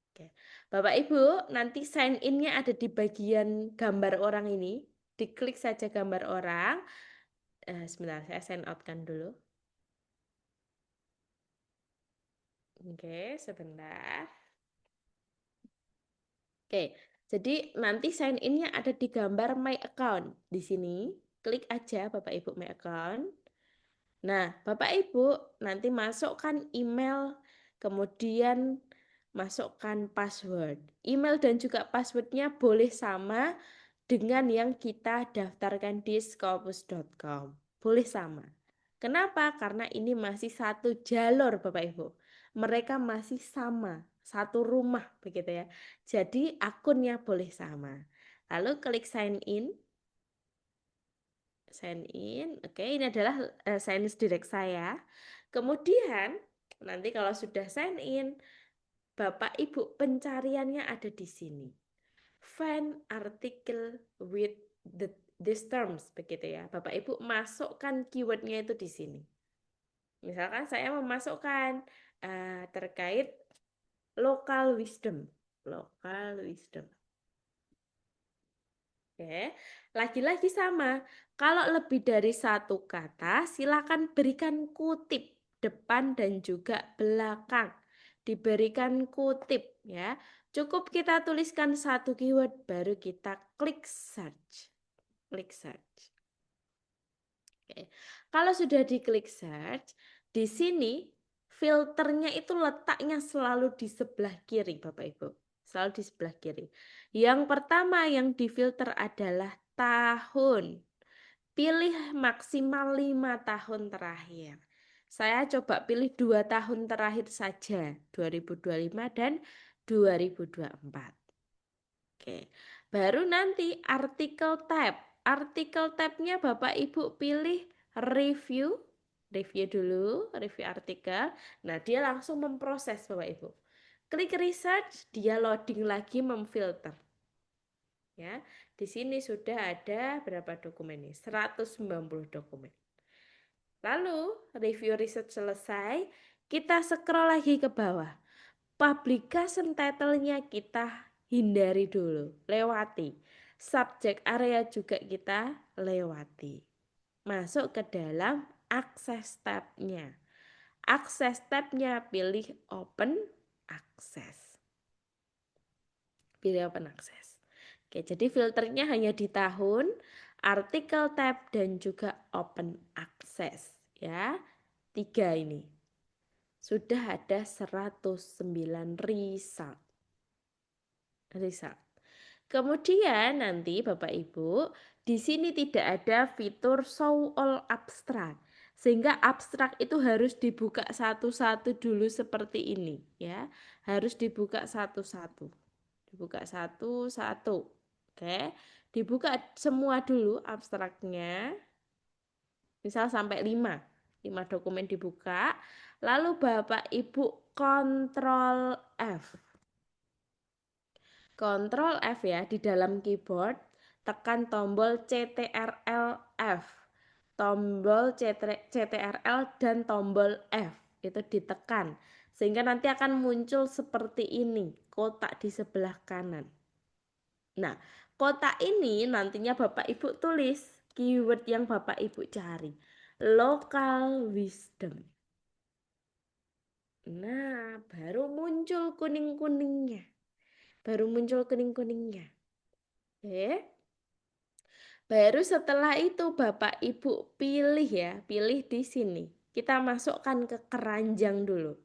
Oke. Bapak Ibu, nanti sign in-nya ada di bagian gambar orang ini. Diklik saja gambar orang. Sebentar, saya sign out-kan dulu. Oke, sebentar. Oke, Jadi nanti sign in-nya ada di gambar My Account. Di sini, klik aja Bapak Ibu My Account. Nah, Bapak Ibu nanti masukkan email, kemudian masukkan password. Email dan juga passwordnya boleh sama dengan yang kita daftarkan di scopus.com. Boleh sama. Kenapa? Karena ini masih satu jalur Bapak Ibu. Mereka masih sama, satu rumah begitu ya. Jadi akunnya boleh sama. Lalu klik sign in. Sign in. Oke, ini adalah sign direct saya. Kemudian nanti kalau sudah sign in, Bapak Ibu pencariannya ada di sini. Find article with these terms begitu ya. Bapak Ibu masukkan keywordnya itu di sini. Misalkan saya memasukkan terkait local wisdom. Local wisdom. Oke, lagi-lagi sama. Kalau lebih dari satu kata, silakan berikan kutip depan dan juga belakang. Diberikan kutip ya. Cukup kita tuliskan satu keyword, baru kita klik search. Klik search. Oke. Kalau sudah diklik search, di sini filternya itu letaknya selalu di sebelah kiri, Bapak Ibu. Selalu di sebelah kiri. Yang pertama yang difilter adalah tahun. Pilih maksimal 5 tahun terakhir. Saya coba pilih 2 tahun terakhir saja, 2025 dan 2024. Oke. Baru nanti artikel tab. Artikel tabnya Bapak Ibu pilih review. Review dulu, review artikel. Nah, dia langsung memproses Bapak Ibu. Klik research, dia loading lagi memfilter. Ya, di sini sudah ada berapa dokumen nih? 190 dokumen. Lalu review research selesai, kita scroll lagi ke bawah. Publication title-nya kita hindari dulu, lewati. Subject area juga kita lewati. Masuk ke dalam akses tab-nya. Akses tab-nya pilih open access. Pilih open access. Oke, jadi filternya hanya di tahun, artikel tab, dan juga open access. Ya, 3 ini. Sudah ada 109 result. Kemudian nanti Bapak Ibu, di sini tidak ada fitur show all abstract. Sehingga abstrak itu harus dibuka satu-satu dulu seperti ini ya. Harus dibuka satu-satu. Dibuka satu-satu. Oke. Dibuka semua dulu abstraknya. Misal sampai 5. 5 dokumen dibuka. Lalu Bapak Ibu Ctrl F. Ctrl F ya di dalam keyboard, tekan tombol Ctrl F, tombol Ctrl dan tombol F itu ditekan sehingga nanti akan muncul seperti ini kotak di sebelah kanan. Nah, kotak ini nantinya Bapak Ibu tulis keyword yang Bapak Ibu cari, local wisdom. Nah, baru muncul kuning-kuningnya. Baru muncul kuning-kuningnya. Oke. Baru setelah itu Bapak Ibu pilih ya, pilih di sini. Kita masukkan ke keranjang dulu.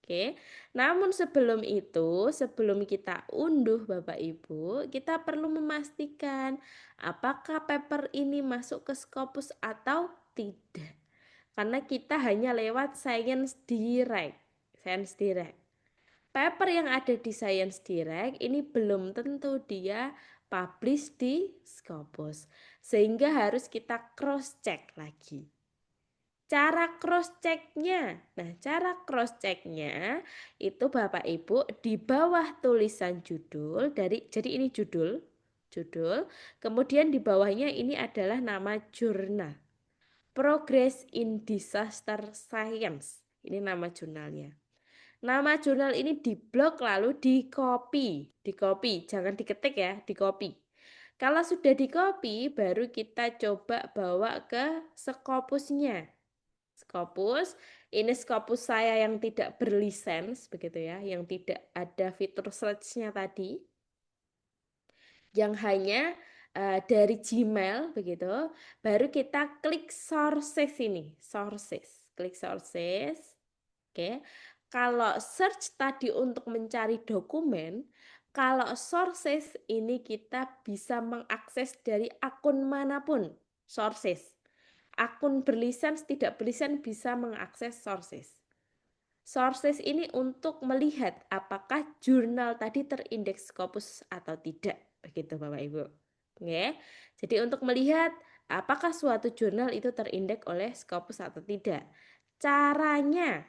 Oke. Namun sebelum itu, sebelum kita unduh Bapak Ibu, kita perlu memastikan apakah paper ini masuk ke Scopus atau tidak. Karena kita hanya lewat Science Direct. Science Direct. Paper yang ada di Science Direct ini belum tentu dia publish di Scopus. Sehingga harus kita cross check lagi. Cara cross checknya, nah cara cross checknya itu Bapak Ibu di bawah tulisan judul jadi ini judul, kemudian di bawahnya ini adalah nama jurnal, Progress in Disaster Science, ini nama jurnalnya. Nama jurnal ini diblok lalu di copy, jangan diketik ya, di copy. Kalau sudah di copy, baru kita coba bawa ke Scopusnya. Scopus, ini Scopus saya yang tidak berlisens begitu ya, yang tidak ada fitur search-nya tadi. yang hanya dari Gmail begitu, baru kita klik sources ini, sources, klik sources. Oke. Kalau search tadi untuk mencari dokumen, kalau sources ini kita bisa mengakses dari akun manapun, sources. Akun berlisensi, tidak berlisensi bisa mengakses sources. Sources ini untuk melihat apakah jurnal tadi terindeks Scopus atau tidak, begitu Bapak Ibu. Oke. Jadi untuk melihat apakah suatu jurnal itu terindeks oleh Scopus atau tidak. Caranya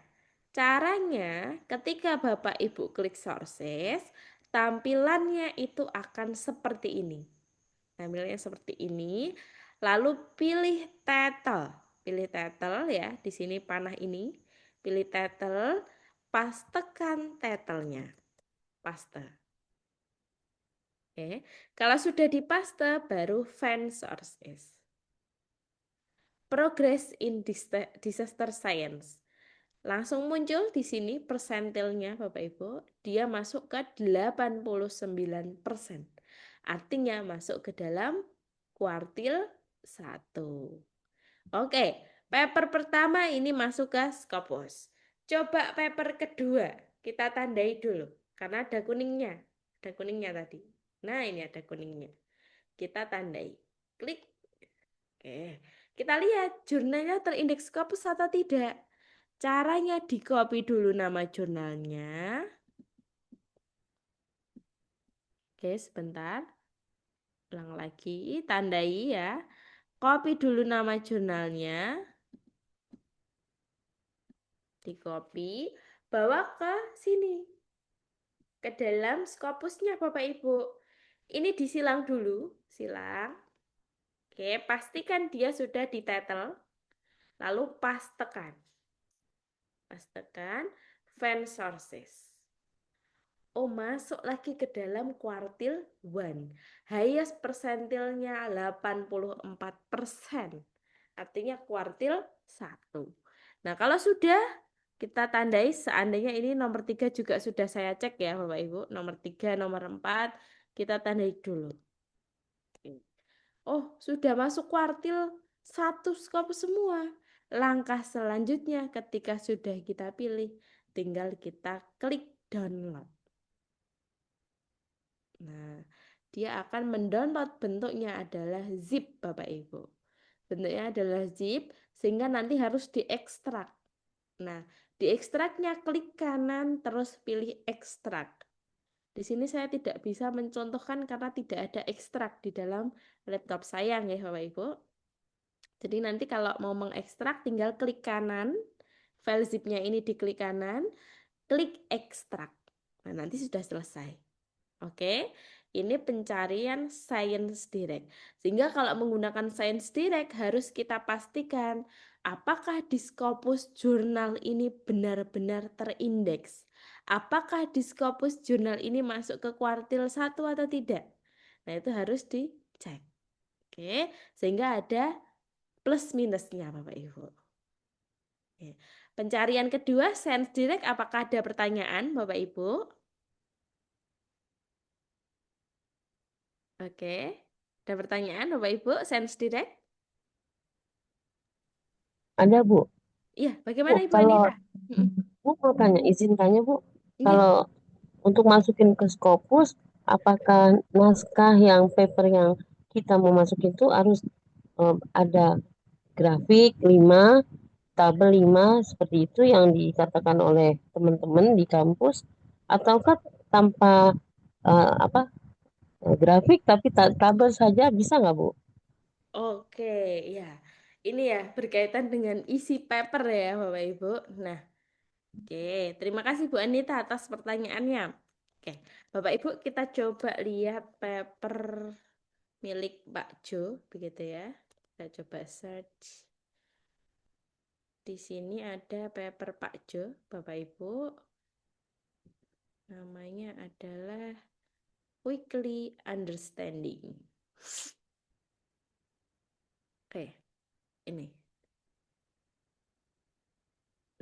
ketika Bapak Ibu klik sources, tampilannya itu akan seperti ini. Tampilannya seperti ini. Lalu pilih title. Pilih title ya, di sini panah ini. Pilih title, pastekan title-nya. Paste. Oke. Kalau sudah dipaste, baru find sources. Progress in disaster science. Langsung muncul di sini persentilnya Bapak Ibu. Dia masuk ke 89%. Artinya masuk ke dalam kuartil 1. Oke, paper pertama ini masuk ke Scopus. Coba paper kedua, kita tandai dulu. Karena ada kuningnya. Ada kuningnya tadi. Nah, ini ada kuningnya. Kita tandai. Klik. Oke, kita lihat jurnalnya terindeks Scopus atau tidak. Caranya di-copy dulu nama jurnalnya. Oke, sebentar. Ulang lagi, tandai ya. Copy dulu nama jurnalnya. Di-copy, bawa ke sini. Ke dalam Scopusnya Bapak Ibu. Ini disilang dulu, silang. Oke, pastikan dia sudah di title. Lalu pastekan. Pastekan find sources. Oh, masuk lagi ke dalam kuartil 1. Highest persentilnya 84%. Artinya kuartil 1. Nah, kalau sudah kita tandai, seandainya ini nomor 3 juga sudah saya cek ya Bapak Ibu. Nomor 3, nomor 4, kita tandai dulu. Oh, sudah masuk kuartil 1 Scopus semua. Langkah selanjutnya ketika sudah kita pilih, tinggal kita klik download. Nah, dia akan mendownload, bentuknya adalah zip Bapak Ibu. Bentuknya adalah zip, sehingga nanti harus diekstrak. Nah, diekstraknya klik kanan, terus pilih ekstrak. Di sini saya tidak bisa mencontohkan karena tidak ada ekstrak di dalam laptop saya ya Bapak Ibu. Jadi nanti kalau mau mengekstrak tinggal klik kanan, file zipnya ini diklik kanan, klik ekstrak. Nah, nanti sudah selesai. Oke, ini pencarian Science Direct. Sehingga kalau menggunakan Science Direct harus kita pastikan apakah di Scopus jurnal ini benar-benar terindeks. Apakah di Scopus jurnal ini masuk ke kuartil 1 atau tidak. Nah, itu harus dicek. Oke, sehingga ada plus minusnya Bapak Ibu. Oke. Pencarian kedua Science Direct, apakah ada pertanyaan Bapak Ibu? Oke, ada pertanyaan Bapak Ibu, Science Direct? Ada, Bu. Iya, bagaimana Ibu Kalau Anita? Bu mau tanya, izin tanya, Bu. Iya. Kalau untuk masukin ke Scopus, apakah naskah yang paper yang kita mau masukin itu harus ada grafik 5, tabel 5, seperti itu yang dikatakan oleh teman-teman di kampus, ataukah tanpa grafik tapi tabel saja bisa nggak, Bu? Oke, ya. Ini ya berkaitan dengan isi paper ya Bapak Ibu. Nah, oke, terima kasih Bu Anita atas pertanyaannya. Oke, Bapak Ibu kita coba lihat paper milik Pak Jo, begitu ya. Kita coba search. Di sini ada paper Pak Jo, Bapak Ibu. Namanya adalah Weekly Understanding. Oke, ini.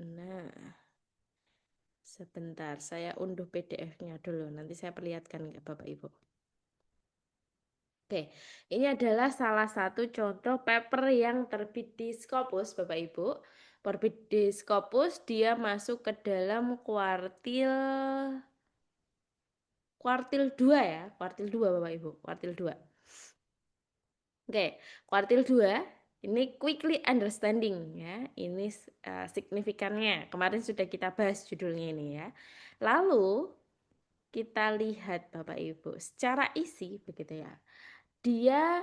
Nah, sebentar, saya unduh PDF-nya dulu. Nanti saya perlihatkan ke Bapak Ibu. Oke, ini adalah salah satu contoh paper yang terbit di Scopus, Bapak Ibu. Terbit di Scopus, dia masuk ke dalam kuartil 2 ya, kuartil 2 Bapak Ibu, kuartil 2. Oke, kuartil 2 ini quickly understanding ya. Ini signifikannya. Kemarin sudah kita bahas judulnya ini ya. Lalu kita lihat Bapak Ibu secara isi begitu ya. Dia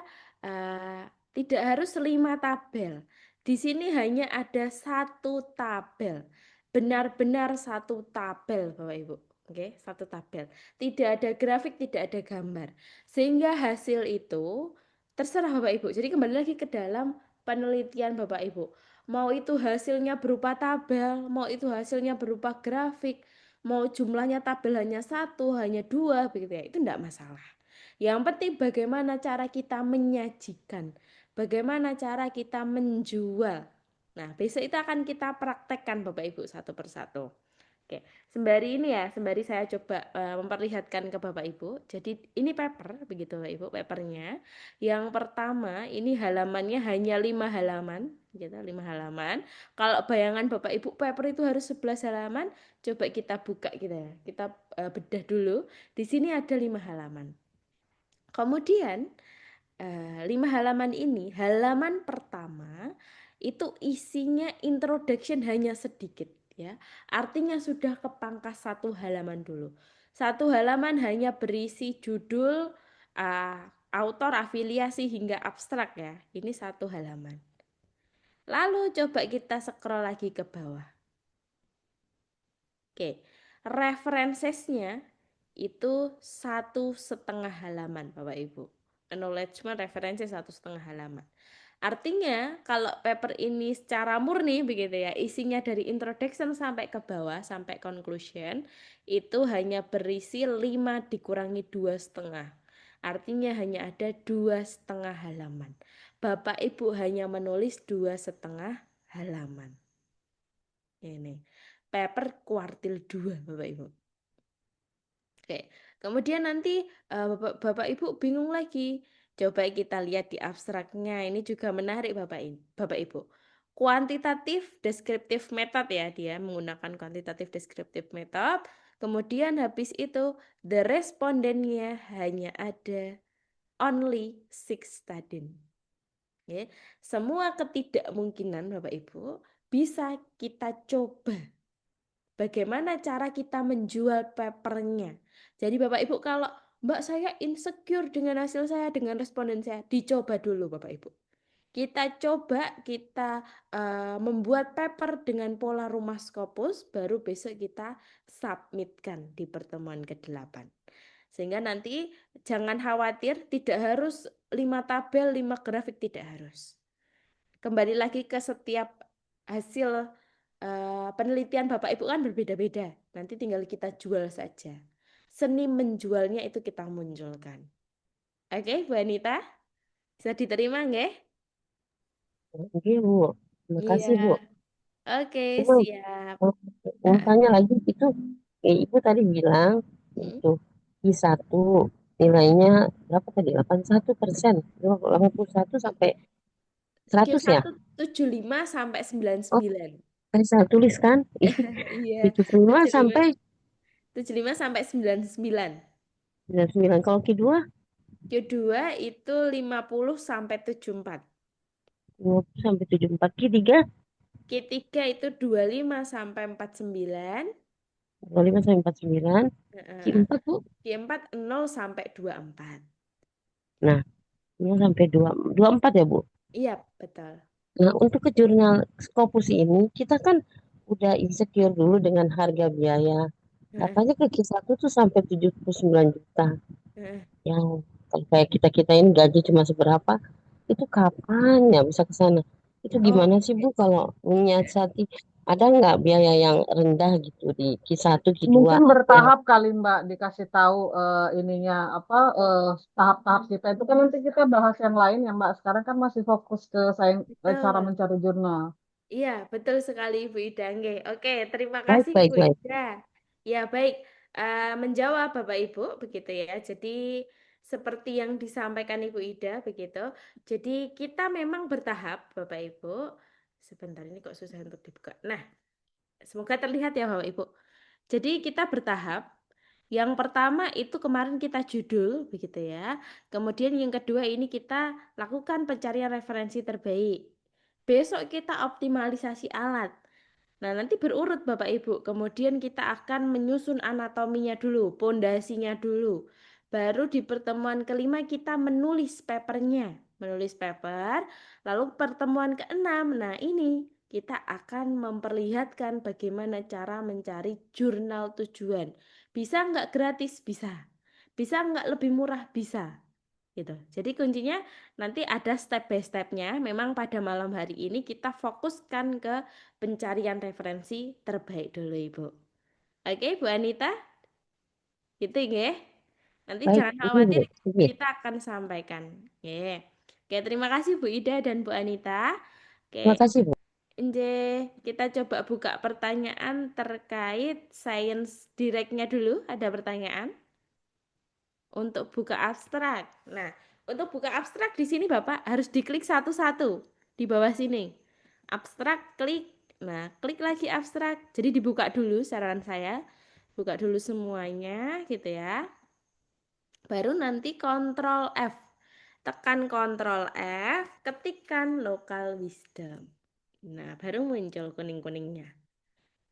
tidak harus 5 tabel. Di sini hanya ada 1 tabel. Benar-benar 1 tabel Bapak Ibu. Oke, 1 tabel. Tidak ada grafik, tidak ada gambar. Sehingga hasil itu terserah Bapak Ibu. Jadi kembali lagi ke dalam penelitian Bapak Ibu. Mau itu hasilnya berupa tabel, mau itu hasilnya berupa grafik, mau jumlahnya tabel hanya 1, hanya 2, begitu ya. Itu enggak masalah. Yang penting bagaimana cara kita menyajikan, bagaimana cara kita menjual. Nah, besok itu akan kita praktekkan Bapak Ibu satu persatu. Oke, sembari saya coba memperlihatkan ke Bapak Ibu. Jadi ini paper, begitu Bapak Ibu, papernya. Yang pertama, ini halamannya hanya 5 halaman, gitu, 5 halaman. Kalau bayangan Bapak Ibu paper itu harus 11 halaman, coba kita buka gitu ya. Kita bedah dulu. Di sini ada 5 halaman. Kemudian 5 halaman ini, halaman pertama itu isinya introduction hanya sedikit ya. Artinya sudah kepangkas 1 halaman dulu. 1 halaman hanya berisi judul, autor, afiliasi hingga abstrak ya. Ini 1 halaman. Lalu coba kita scroll lagi ke bawah. Oke, referensinya itu 1,5 halaman Bapak Ibu. Acknowledgement referensi 1,5 halaman. Artinya kalau paper ini secara murni begitu ya, isinya dari introduction sampai ke bawah sampai conclusion itu hanya berisi 5 dikurangi 2,5. Artinya hanya ada 2,5 halaman. Bapak Ibu hanya menulis 2,5 halaman. Ini paper kuartil 2 Bapak Ibu. Oke, kemudian nanti Bapak Ibu bingung lagi. Coba kita lihat di abstraknya. Ini juga menarik Bapak Ibu. Kuantitatif descriptive method ya, dia menggunakan kuantitatif descriptive method. Kemudian habis itu the respondennya hanya ada only 6 student. Oke, semua ketidakmungkinan Bapak Ibu bisa kita coba. Bagaimana cara kita menjual papernya. Jadi Bapak Ibu kalau Mbak saya insecure dengan hasil saya, dengan responden saya, dicoba dulu Bapak Ibu. Kita coba, kita membuat paper dengan pola rumah Scopus, baru besok kita submitkan di pertemuan ke-8. Sehingga nanti jangan khawatir, tidak harus 5 tabel, 5 grafik, tidak harus. Kembali lagi ke setiap hasil penelitian Bapak Ibu kan berbeda-beda. Nanti tinggal kita jual saja. Seni menjualnya itu kita munculkan. Oke, Bu Anita? Bisa diterima nggih? Oke, Bu. Terima kasih, Bu. Iya. Oke, Cuma siap. mau tanya lagi itu, Ibu tadi bilang itu I1 nilainya berapa tadi? 81%, 81 sampai 100 ya? Q1 75 sampai Oh, 99. saya tulis kan? Iya, 75 sampai 75 sampai 99. 99. Kalau Q2? Q2 itu 50 sampai 74. 50 sampai 74. Q3? Q3 itu 25 sampai 49. 25 sampai 49. Q4, Bu? Q4 0 sampai 24. Nah, 0 sampai 24 ya, Bu? Iya, betul. Nah, untuk ke jurnal Scopus ini, kita kan udah insecure dulu dengan harga biaya. Katanya ke Q1 tuh sampai 79 juta. Yang kalau kayak kita-kita ini gaji cuma seberapa, itu kapan ya bisa ke sana? Itu gimana sih, Bu, kalau menyiasati? Ada nggak biaya yang rendah gitu di Q1, Q2? Mungkin bertahap kali Mbak dikasih tahu ininya apa tahap-tahap kita itu kan nanti kita bahas yang lain ya Mbak. Sekarang kan masih fokus ke cara Betul. mencari jurnal. Iya, betul sekali Bu Ida. Nggih. Oke, terima Baik, kasih baik, Bu baik. Ida. Ya, baik. Menjawab Bapak Ibu begitu ya. Jadi seperti yang disampaikan Ibu Ida begitu. Jadi kita memang bertahap, Bapak Ibu. Sebentar, ini kok susah untuk dibuka. Nah, semoga terlihat ya Bapak Ibu. Jadi kita bertahap. Yang pertama itu kemarin kita judul begitu ya. Kemudian yang kedua ini kita lakukan pencarian referensi terbaik. Besok kita optimalisasi alat. Nah, nanti berurut Bapak Ibu. Kemudian kita akan menyusun anatominya dulu, pondasinya dulu. Baru di pertemuan kelima kita menulis papernya. Menulis paper. Lalu pertemuan keenam. Nah, ini kita akan memperlihatkan bagaimana cara mencari jurnal tujuan. Bisa nggak gratis? Bisa. Bisa nggak lebih murah? Bisa. Gitu. Jadi kuncinya nanti ada step by stepnya. Memang pada malam hari ini kita fokuskan ke pencarian referensi terbaik dulu Ibu. Oke Bu Anita, gitu ya. Nanti Baik, jangan ini Bu. khawatir, Oke. kita akan sampaikan. Oke. Oke, terima kasih Bu Ida dan Bu Anita. Terima Oke, kasih Bu. kita coba buka pertanyaan terkait Science Direct-nya dulu. Ada pertanyaan? Untuk buka abstrak. Nah, untuk buka abstrak di sini Bapak harus diklik satu-satu di bawah sini. Abstrak, klik. Nah, klik lagi abstrak. Jadi dibuka dulu saran saya. Buka dulu semuanya gitu ya. Baru nanti kontrol F. Tekan kontrol F, ketikkan local wisdom. Nah, baru muncul kuning-kuningnya.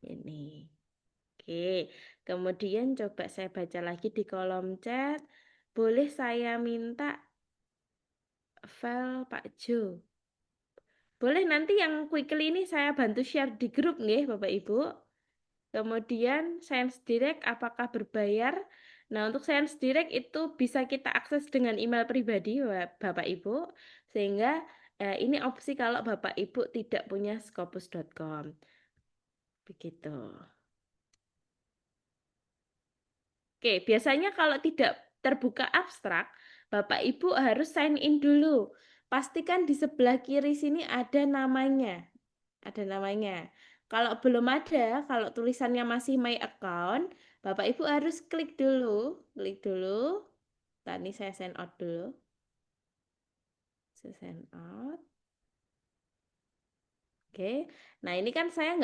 Ini. Oke, kemudian coba saya baca lagi di kolom chat. Boleh saya minta file Pak Jo? Boleh, nanti yang quickly ini saya bantu share di grup nih Bapak Ibu. Kemudian Science Direct apakah berbayar? Nah, untuk Science Direct itu bisa kita akses dengan email pribadi Bapak Ibu. Sehingga ini opsi kalau Bapak Ibu tidak punya scopus.com. Begitu. Oke, biasanya kalau tidak terbuka abstrak, Bapak Ibu harus sign in dulu. Pastikan di sebelah kiri sini ada namanya. Ada namanya. Kalau belum ada, kalau tulisannya masih my account, Bapak Ibu harus klik dulu. Klik dulu. Tadi saya sign out dulu. Saya sign out. Oke, nah ini kan saya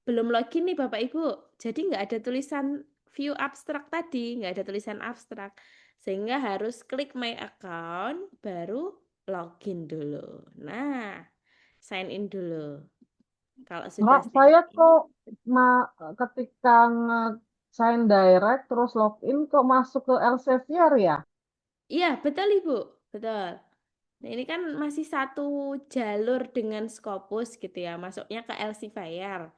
belum login nih Bapak Ibu. Jadi nggak ada tulisan view abstrak tadi, nggak ada tulisan abstrak. Sehingga harus klik my account, baru login dulu. Nah, sign in dulu. Kalau sudah Mbak, sign saya in, kok ketika sign direct terus login kok masuk ke Elsevier ya? iya betul Ibu, betul. Nah, ini kan masih satu jalur dengan Scopus gitu ya, masuknya ke Elsevier.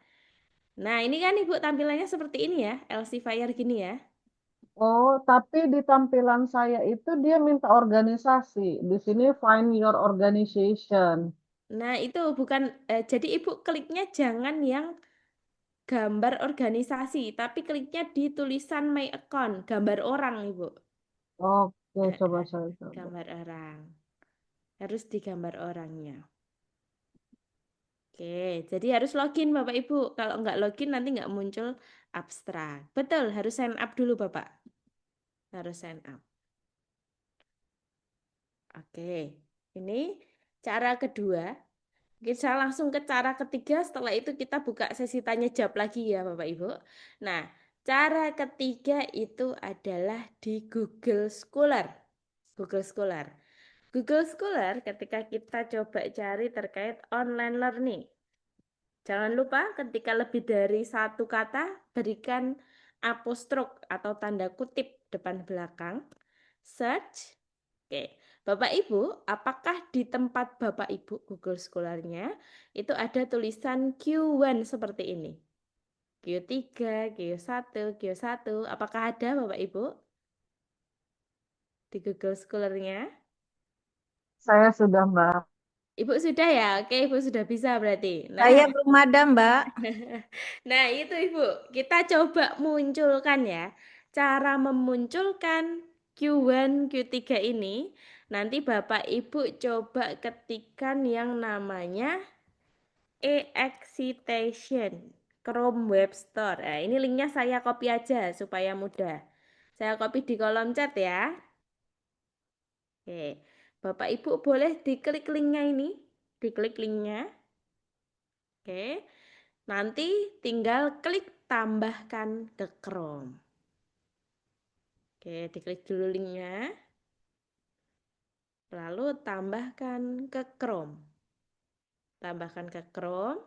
Nah, ini kan Ibu tampilannya seperti ini ya, Elsevier gini ya. Oh, tapi di tampilan saya itu dia minta organisasi. Di sini find your organization. Nah, itu bukan, jadi Ibu kliknya jangan yang gambar organisasi, tapi kliknya di tulisan My Account, gambar orang, Ibu. Oke, coba Eh, saya coba. gambar orang. Harus digambar orangnya. Oke, jadi harus login Bapak Ibu. Kalau nggak login nanti nggak muncul abstrak. Betul, harus sign up dulu Bapak. Harus sign up. Oke, ini cara kedua. Kita langsung ke cara ketiga, setelah itu kita buka sesi tanya jawab lagi ya Bapak Ibu. Nah, cara ketiga itu adalah di Google Scholar. Google Scholar. Google Scholar ketika kita coba cari terkait online learning. Jangan lupa ketika lebih dari satu kata, berikan apostrok atau tanda kutip depan belakang. Search. Oke, Bapak Ibu, apakah di tempat Bapak Ibu Google Scholar-nya itu ada tulisan Q1 seperti ini? Q3, Q1, Q1. Apakah ada Bapak Ibu di Google Scholar-nya? Saya sudah, Mbak. Ibu sudah ya? Oke, Ibu sudah bisa berarti. Nah, Saya belum ada, Mbak. nah itu Ibu, kita coba munculkan ya. Cara memunculkan Q1, Q3 ini, nanti Bapak Ibu coba ketikkan yang namanya e-excitation Chrome Web Store. Nah, ini linknya saya copy aja supaya mudah. Saya copy di kolom chat ya. Oke, Bapak Ibu boleh diklik linknya ini, diklik linknya. Oke, nanti tinggal klik tambahkan ke Chrome. Oke, diklik dulu linknya, lalu tambahkan ke Chrome. Tambahkan ke Chrome.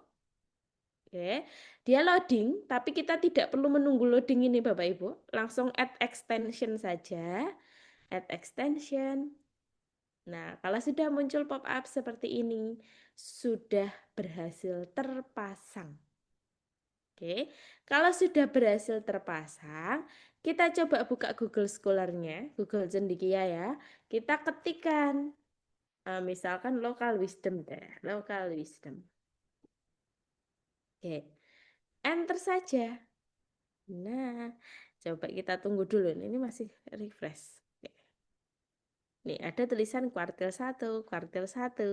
Oke, dia loading, tapi kita tidak perlu menunggu loading ini Bapak Ibu. Langsung add extension saja. Add extension. Nah, kalau sudah muncul pop-up seperti ini, sudah berhasil terpasang. Oke, kalau sudah berhasil terpasang, kita coba buka Google Scholar-nya, Google Cendekia ya. Kita ketikkan, misalkan local wisdom deh, local wisdom. Oke, enter saja. Nah, coba kita tunggu dulu. Ini masih refresh. Oke. Nih, ada tulisan kuartil 1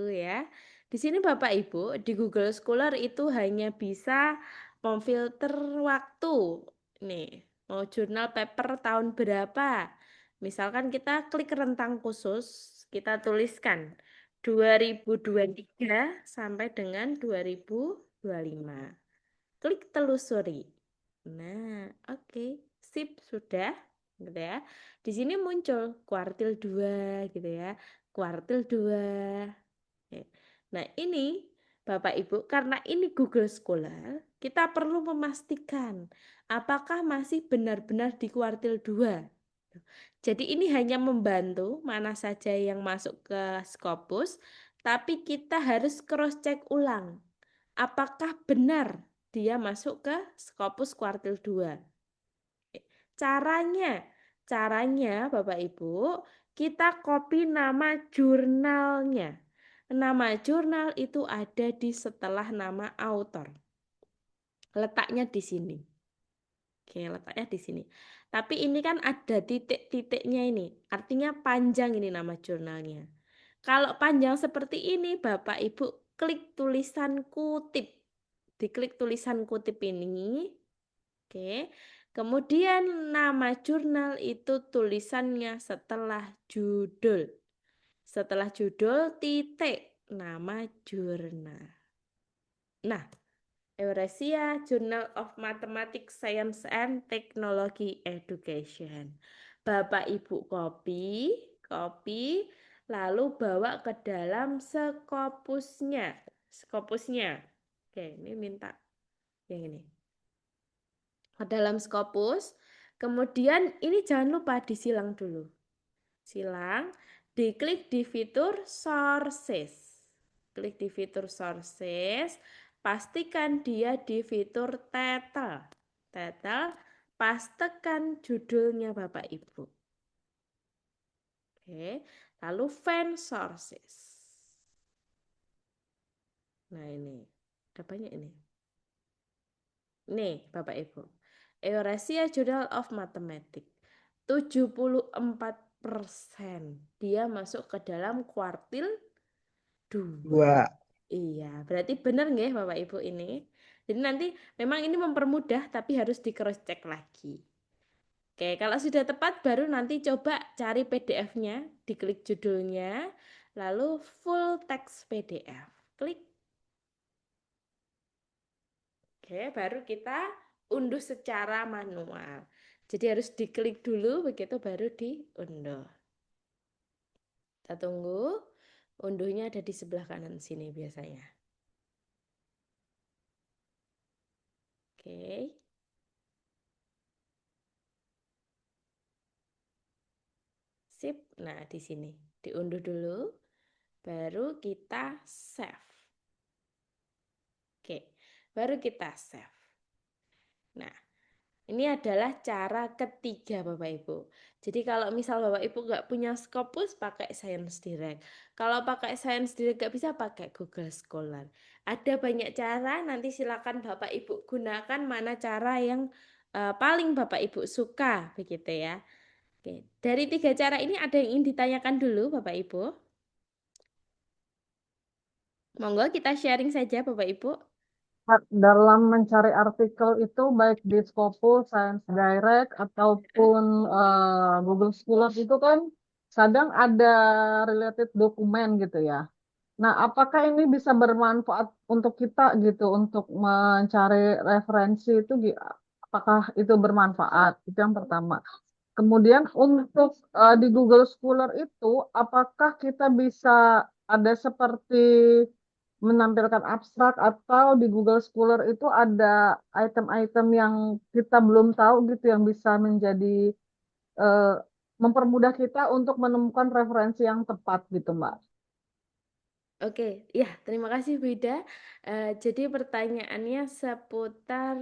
ya. Di sini Bapak Ibu, di Google Scholar itu hanya bisa memfilter waktu. Nih, mau jurnal paper tahun berapa. Misalkan kita klik rentang khusus, kita tuliskan 2023 sampai dengan 2025. Klik telusuri. Nah, oke. Sip, sudah. Gitu ya. Di sini muncul kuartil 2 gitu ya. Kuartil 2. Oke. Nah, ini Bapak Ibu, karena ini Google Scholar, kita perlu memastikan apakah masih benar-benar di kuartil 2. Jadi ini hanya membantu mana saja yang masuk ke Scopus, tapi kita harus cross-check ulang. Apakah benar dia masuk ke Scopus kuartil 2? Caranya Bapak Ibu, kita copy nama jurnalnya. Nama jurnal itu ada di setelah nama author. Letaknya di sini. Oke, letaknya di sini. Tapi ini kan ada titik-titiknya ini. Artinya panjang ini nama jurnalnya. Kalau panjang seperti ini, Bapak Ibu klik tulisan kutip. Diklik tulisan kutip ini. Oke. Kemudian nama jurnal itu tulisannya setelah judul. Setelah judul titik nama jurnal. Nah, Eurasia Journal of Mathematics, Science and Technology Education. Bapak Ibu copy, lalu bawa ke dalam Scopusnya. Oke, ini minta yang ini. Ke dalam Scopus. Kemudian ini jangan lupa disilang dulu. Silang, diklik di fitur Sources. Klik di fitur Sources, pastikan dia di fitur Title. Pastekan judulnya Bapak Ibu. Oke, lalu Find Sources. Nah ini, ada banyak ini. Nih Bapak Ibu, Eurasia Journal of Mathematics, 74% dia masuk ke dalam kuartil 2. Dua. Iya, berarti benar nggak Bapak Ibu ini? Jadi nanti memang ini mempermudah tapi harus di cross check lagi. Oke, kalau sudah tepat baru nanti coba cari PDF-nya, diklik judulnya, lalu full text PDF. Klik. Oke, baru kita unduh secara manual. Jadi harus diklik dulu, begitu baru diunduh. Kita tunggu. Unduhnya ada di sebelah kanan sini biasanya. Oke. Sip. Nah, di sini diunduh dulu. Baru kita save. Oke. Baru kita save. Nah, ini adalah cara ketiga Bapak Ibu. Jadi kalau misal Bapak Ibu nggak punya Scopus, pakai Science Direct. Kalau pakai Science Direct nggak bisa, pakai Google Scholar. Ada banyak cara, nanti silakan Bapak Ibu gunakan mana cara yang paling Bapak Ibu suka, begitu ya. Oke, dari 3 cara ini ada yang ingin ditanyakan dulu Bapak Ibu? Monggo kita sharing saja Bapak Ibu. Dalam mencari artikel itu baik di Scopus, Science Direct ataupun Google Scholar itu kan kadang ada related dokumen gitu ya. Nah, apakah ini bisa bermanfaat untuk kita gitu, untuk mencari referensi itu, apakah itu bermanfaat? Itu yang pertama. Kemudian untuk di Google Scholar itu, apakah kita bisa ada seperti menampilkan abstrak atau di Google Scholar itu ada item-item yang kita belum tahu gitu yang bisa menjadi eh, mempermudah kita untuk menemukan referensi yang tepat gitu, Mbak. Oke, ya terima kasih Bu Ida. Jadi pertanyaannya seputar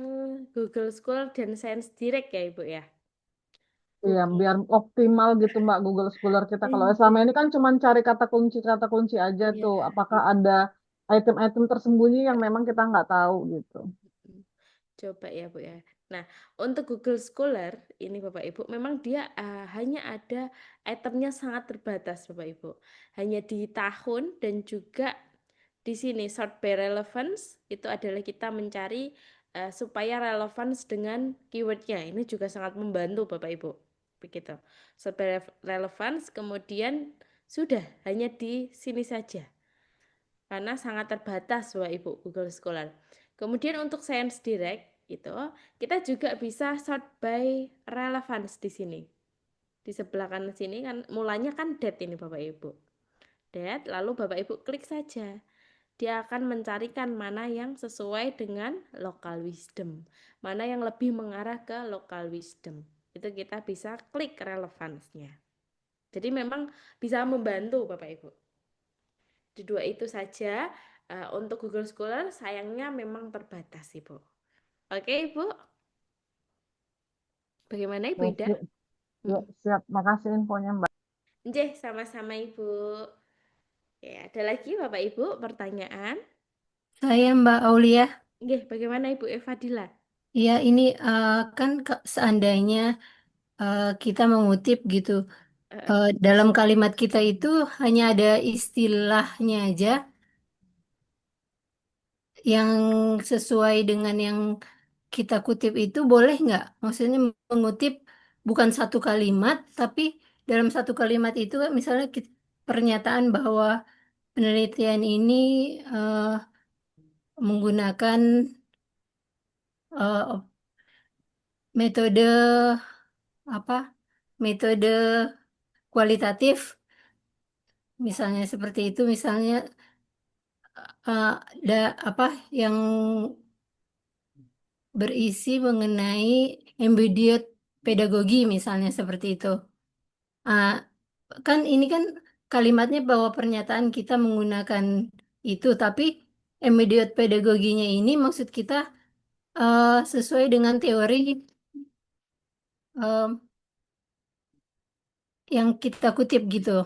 Google Scholar dan Science Direct ya Ibu ya? Iya, Oke. biar optimal gitu Mbak Google Scholar kita. Kalau selama Iya, ini kan cuma cari kata kunci aja iya. tuh. Apakah ada item-item tersembunyi yang memang kita nggak tahu gitu. Mm. Coba ya Bu ya. Nah, untuk Google Scholar ini Bapak Ibu, memang dia hanya ada itemnya sangat terbatas Bapak Ibu. Hanya di tahun dan juga di sini sort by relevance itu adalah kita mencari supaya relevance dengan keywordnya. Ini juga sangat membantu Bapak Ibu. Begitu. Sort by relevance kemudian sudah hanya di sini saja karena sangat terbatas Bapak Ibu Google Scholar. Kemudian untuk Science Direct itu kita juga bisa sort by relevance di sini. Di sebelah kanan sini kan mulanya kan date ini Bapak Ibu. Date lalu Bapak Ibu klik saja. Dia akan mencarikan mana yang sesuai dengan local wisdom, mana yang lebih mengarah ke local wisdom. Itu kita bisa klik relevansnya. Jadi memang bisa membantu Bapak Ibu. Di dua itu saja. Untuk Google Scholar sayangnya memang terbatas Ibu. Oke Ibu, bagaimana Ibu Ida? Oke, ya, siap. Makasih infonya Mbak. Nggih, sama-sama Ibu. Ya, ada lagi Bapak Ibu pertanyaan? Saya Mbak Aulia. Nggih, bagaimana Ibu Evadila? Ya, ini kan seandainya kita mengutip gitu, Eh, dalam kalimat kita itu hanya ada istilahnya aja yang sesuai dengan yang kita kutip itu boleh nggak? Maksudnya mengutip bukan satu kalimat, tapi dalam satu kalimat itu misalnya pernyataan bahwa penelitian ini eh, menggunakan eh, metode apa? Metode kualitatif, misalnya seperti itu, misalnya ada apa yang berisi mengenai embodied pedagogi, misalnya seperti itu. Ah, kan ini kan kalimatnya bahwa pernyataan kita menggunakan itu, tapi embodied pedagoginya ini maksud kita sesuai dengan teori eh, yang kita kutip gitu.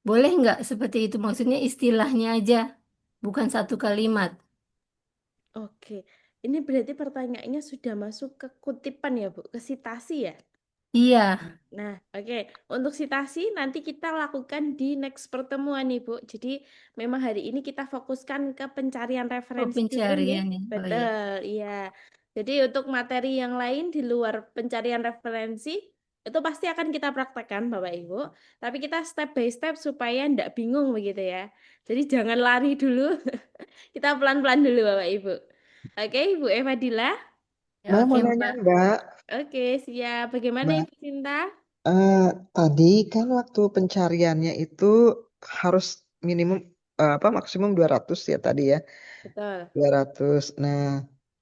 Boleh nggak seperti itu? Maksudnya istilahnya aja, bukan satu kalimat. Oke, ini berarti pertanyaannya sudah masuk ke kutipan ya Bu, ke sitasi ya? Iya, Nah, oke. Untuk sitasi nanti kita lakukan di next pertemuan nih, Bu. Jadi memang hari ini kita fokuskan ke pencarian oh referensi dulu nih. pencarian ya. Oh iya. Betul, iya. Jadi untuk materi yang lain di luar pencarian referensi itu pasti akan kita praktekkan, Bapak Ibu. Tapi kita step by step supaya ndak bingung begitu ya. Jadi jangan lari dulu. Kita pelan-pelan dulu, Bapak Ibu. Oke, Ibu Eva Dila. Ya, Mbak oke mau nanya Mbak. Mbak, Oke, siap. Bagaimana Mbak, Ibu Cinta? eh, tadi kan waktu pencariannya itu harus minimum apa maksimum 200 ya tadi ya. Betul. 200. Nah,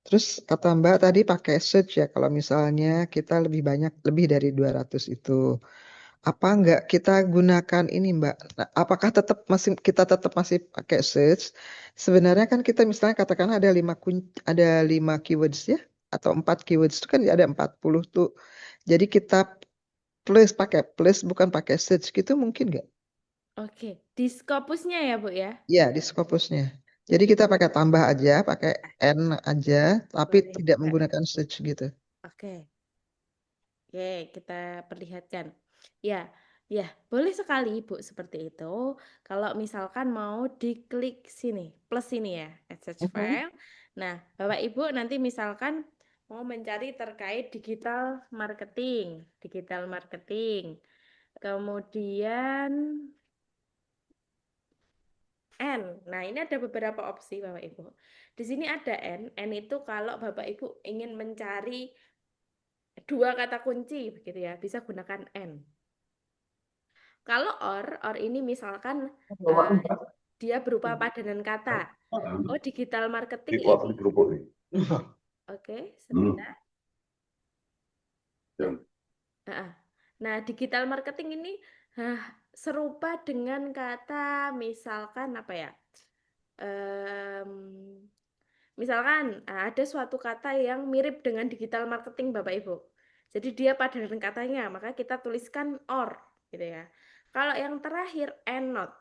terus kata Mbak tadi pakai search ya kalau misalnya kita lebih banyak lebih dari 200 itu. Apa enggak kita gunakan ini Mbak? Nah, apakah kita tetap masih pakai search? Sebenarnya kan kita misalnya katakan ada 5 keywords ya atau 4 keywords itu kan ada 40 tuh. Jadi kita pakai plus bukan pakai search gitu mungkin nggak? Oke, di Scopusnya ya, Bu ya? Ya di Scopusnya. Jadi kita pakai tambah aja, pakai N aja, tapi Boleh tidak juga. menggunakan search gitu. Oke, oke, kita perlihatkan. Ya, ya, boleh sekali, Bu, seperti itu. Kalau misalkan mau diklik sini, plus ini ya, add search Mhm. file. Nah, Bapak Ibu nanti misalkan mau mencari terkait digital marketing. Kemudian N. Nah, ini ada beberapa opsi Bapak Ibu. Di sini ada N. N itu kalau Bapak Ibu ingin mencari dua kata kunci begitu ya, bisa gunakan N. Kalau or ini misalkan eh, dia berupa padanan kata. Oh, digital marketing ini. Oke, sebentar. Ah, Nah, digital marketing ini serupa dengan kata misalkan apa ya? Em, Misalkan ada suatu kata yang mirip dengan digital marketing Bapak Ibu. Jadi dia padanan katanya, maka kita tuliskan or gitu ya. Kalau yang terakhir and not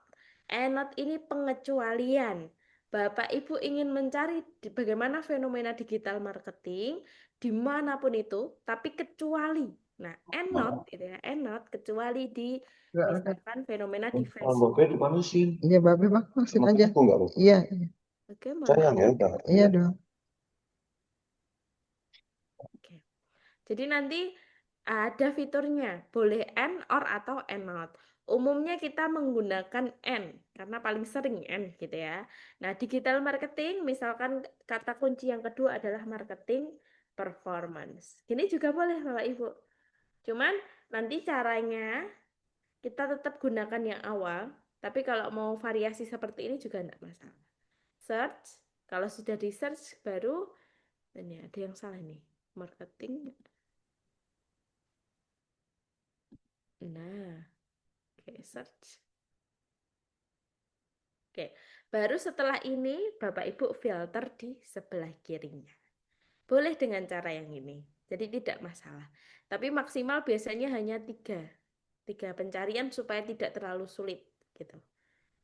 ini pengecualian. Bapak Ibu ingin mencari bagaimana fenomena digital marketing dimanapun itu, tapi kecuali. Nah, and not gitu ya, and not kecuali di misalkan fenomena di Facebook. Iya, Babe, Bang, maksud aja. Iya, iya. Oke, mohon maaf. Iya dong. Oke. Jadi nanti ada fiturnya, boleh and or atau and not. Umumnya kita menggunakan and karena paling sering and gitu ya. Nah, digital marketing misalkan kata kunci yang kedua adalah marketing performance. Ini juga boleh Bapak Ibu. Cuman nanti caranya kita tetap gunakan yang awal, tapi kalau mau variasi seperti ini juga enggak masalah. Search, kalau sudah di search baru ini ada yang salah nih. Marketing. Nah, oke, search. Oke, baru setelah ini Bapak Ibu filter di sebelah kirinya. Boleh dengan cara yang ini, jadi tidak masalah. Tapi maksimal biasanya hanya tiga pencarian supaya tidak terlalu sulit gitu.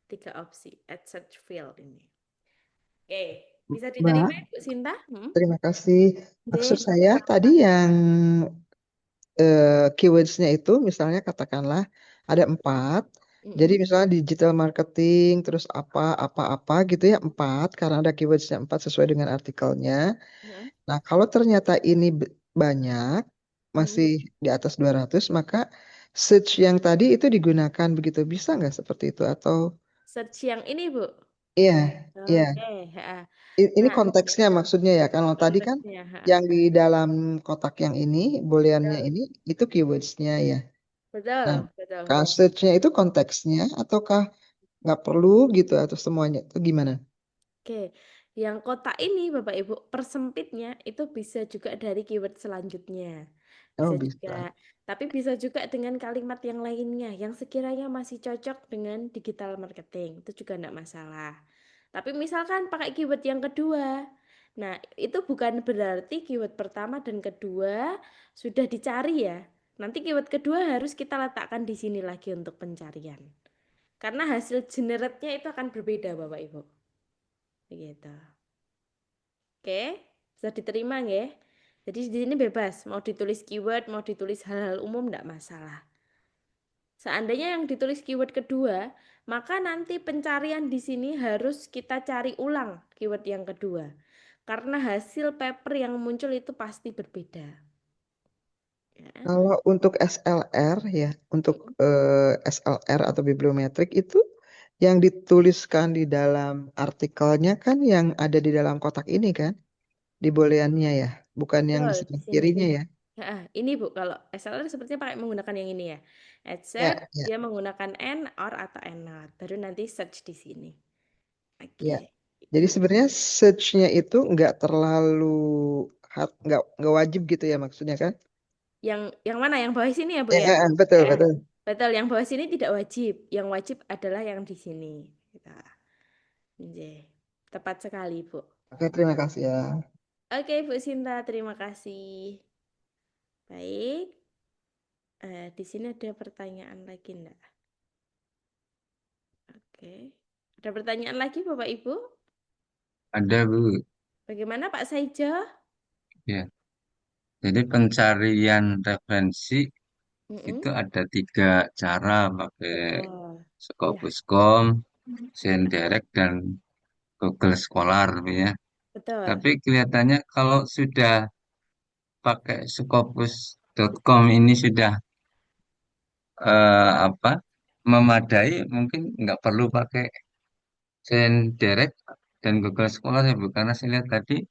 3 opsi add search field ini. Oke, bisa diterima Mbak, Ibu Sinta? terima kasih. Maksud Oke. saya tadi yang keywords-nya itu misalnya katakanlah ada 4. Jadi misalnya digital marketing, terus apa gitu ya 4, karena ada keywords-nya 4 sesuai dengan artikelnya. Nah, kalau ternyata ini banyak, masih di atas 200, maka search yang tadi itu digunakan begitu. Bisa nggak seperti itu? Atau Search yang ini Bu. iya, iya. Oke, Ini Nah, konteksnya maksudnya ya. Kalau tadi kan konteksnya. yang di dalam kotak yang ini, booleannya Betul, ini, itu keywords-nya ya. betul, Nah, betul. search-nya itu konteksnya ataukah nggak perlu gitu atau semuanya itu gimana? Oke, yang kotak ini Bapak Ibu persempitnya itu bisa juga dari keyword selanjutnya. Oh, Bisa juga, bisa. tapi bisa juga dengan kalimat yang lainnya yang sekiranya masih cocok dengan digital marketing. Itu juga enggak masalah. Tapi misalkan pakai keyword yang kedua. Nah, itu bukan berarti keyword pertama dan kedua sudah dicari ya. Nanti keyword kedua harus kita letakkan di sini lagi untuk pencarian. Karena hasil generate-nya itu akan berbeda Bapak Ibu. Begitu. Oke, bisa diterima nggak? Jadi di sini bebas, mau ditulis keyword, mau ditulis hal-hal umum enggak masalah. Seandainya yang ditulis keyword kedua, maka nanti pencarian di sini harus kita cari ulang keyword yang kedua. Karena hasil paper yang muncul itu pasti berbeda. Ya. Kalau untuk SLR ya, untuk SLR atau bibliometrik itu yang dituliskan di dalam artikelnya kan yang ada di dalam kotak ini kan, di booleannya ya, bukan yang Betul, di di sebelah sini. kirinya ya. Ini Bu, kalau SLR sepertinya pakai menggunakan yang ini ya. Add search, Ya, ya, dia menggunakan and, or, atau and not. Baru nanti search di sini. ya. Oke, Jadi itu. sebenarnya search-nya itu nggak terlalu nggak wajib gitu ya maksudnya kan? Yang mana? Yang bawah sini ya, Bu ya? Betul, Eh, betul. betul, yang bawah sini tidak wajib. Yang wajib adalah yang di sini. Kita. Tepat sekali, Bu. Oke, terima kasih ya. Oke, Bu Sinta, terima kasih. Baik. Di sini ada pertanyaan lagi enggak? Oke. Ada pertanyaan lagi, Bapak Ibu? Ada, Bu. Bagaimana, Pak Saijo? Ya. Jadi pencarian referensi itu Mm-mm. ada 3 cara pakai Betul. Ya, Scopus.com, Zendirect, dan Google Scholar, ya. betul. Tapi kelihatannya kalau sudah pakai Scopus.com ini sudah apa memadai, mungkin nggak perlu pakai Sendirect dan Google Scholar ya Bu, karena saya lihat tadi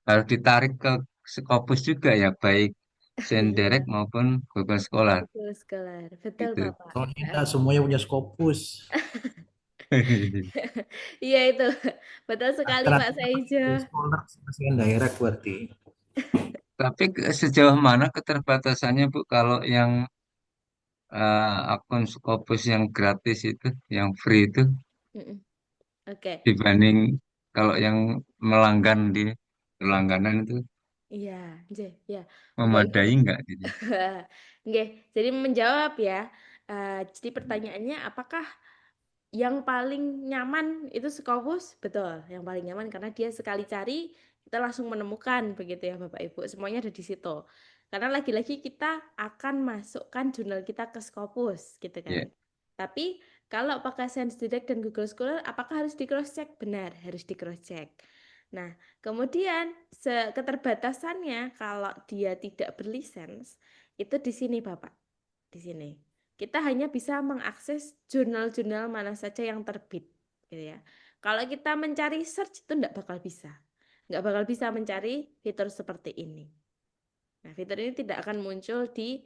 harus ditarik ke Scopus juga ya, baik Sendirect Iya, maupun Google Scholar betul sekali. Betul, gitu. Bapak. Soalnya tidak semuanya punya Scopus. Iya itu. Betul sekali Pak Alternatifnya pakai Saijo. Google Scholar dengan direct berarti. Tapi sejauh mana keterbatasannya Bu kalau yang akun Scopus yang gratis itu, yang free itu Mm-mm. Oke. dibanding kalau yang melanggan di langganan itu Iya, nggih, ya. Bapak Ibu. memadai nggak gitu? Nggih, jadi menjawab ya. Jadi pertanyaannya apakah yang paling nyaman itu Scopus? Betul, yang paling nyaman karena dia sekali cari kita langsung menemukan begitu ya Bapak Ibu. Semuanya ada di situ. Karena lagi-lagi kita akan masukkan jurnal kita ke Scopus gitu Ya, kan. Tapi kalau pakai ScienceDirect dan Google Scholar apakah harus di cross check? Benar, harus di cross check. Nah, kemudian keterbatasannya kalau dia tidak berlisens itu di sini Bapak. Di sini. Kita hanya bisa mengakses jurnal-jurnal mana saja yang terbit, gitu ya. Kalau kita mencari search itu nggak bakal bisa. Nggak bakal bisa mencari fitur seperti ini. Nah, fitur ini tidak akan muncul di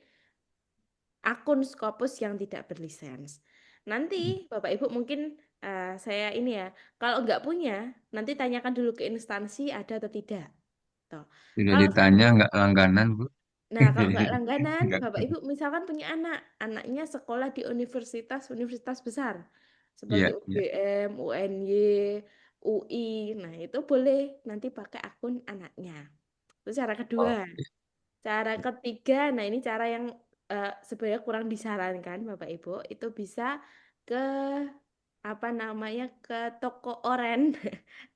akun Scopus yang tidak berlisens. Nanti Bapak Ibu mungkin saya ini ya, kalau nggak punya, nanti tanyakan dulu ke instansi ada atau tidak. Tuh. tidak Kalau ditanya nggak langganan Bu. Nah, kalau nggak langganan, Nggak. Bapak Ibu misalkan punya anak, anaknya sekolah di universitas besar, seperti Iya, iya. UGM, UNY, UI. Nah, itu boleh nanti pakai akun anaknya. Itu cara kedua. Oh, Cara ketiga, nah ini cara yang sebenarnya kurang disarankan, Bapak Ibu, itu bisa ke apa namanya ke toko oren,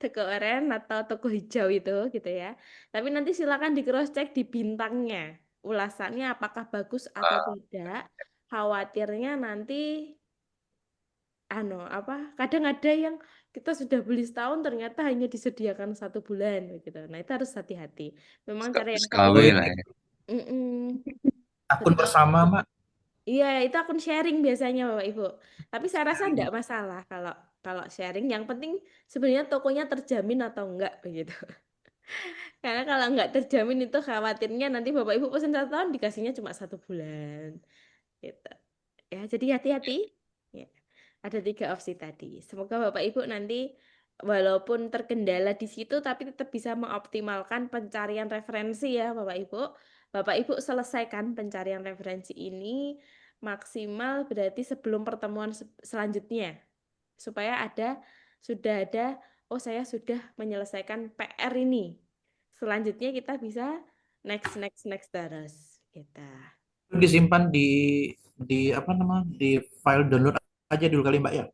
toko oren atau toko hijau itu gitu ya. Tapi nanti silakan di cross check di bintangnya, ulasannya apakah bagus atau ah, tidak. Khawatirnya nanti apa? Kadang ada yang kita sudah beli setahun ternyata hanya disediakan 1 bulan gitu. Nah itu harus hati-hati. Memang cara yang SKW Oh, terbaik. lah ini ya. Mm-mm, akun betul. bersama, Mbak. Iya, itu akun sharing biasanya Bapak Ibu. Tapi saya rasa enggak masalah kalau kalau sharing. Yang penting sebenarnya tokonya terjamin atau enggak begitu. Karena kalau enggak terjamin itu khawatirnya nanti Bapak Ibu pesan 1 tahun dikasihnya cuma 1 bulan. Gitu. Ya, jadi hati-hati. Ya. Ada 3 opsi tadi. Semoga Bapak Ibu nanti walaupun terkendala di situ tapi tetap bisa mengoptimalkan pencarian referensi ya Bapak Ibu. Bapak Ibu selesaikan pencarian referensi ini maksimal berarti sebelum pertemuan selanjutnya. Supaya sudah ada, oh saya sudah menyelesaikan PR ini. Selanjutnya kita bisa next terus. Gitu. Disimpan di apa nama? Di file download aja dulu kali, Mbak ya.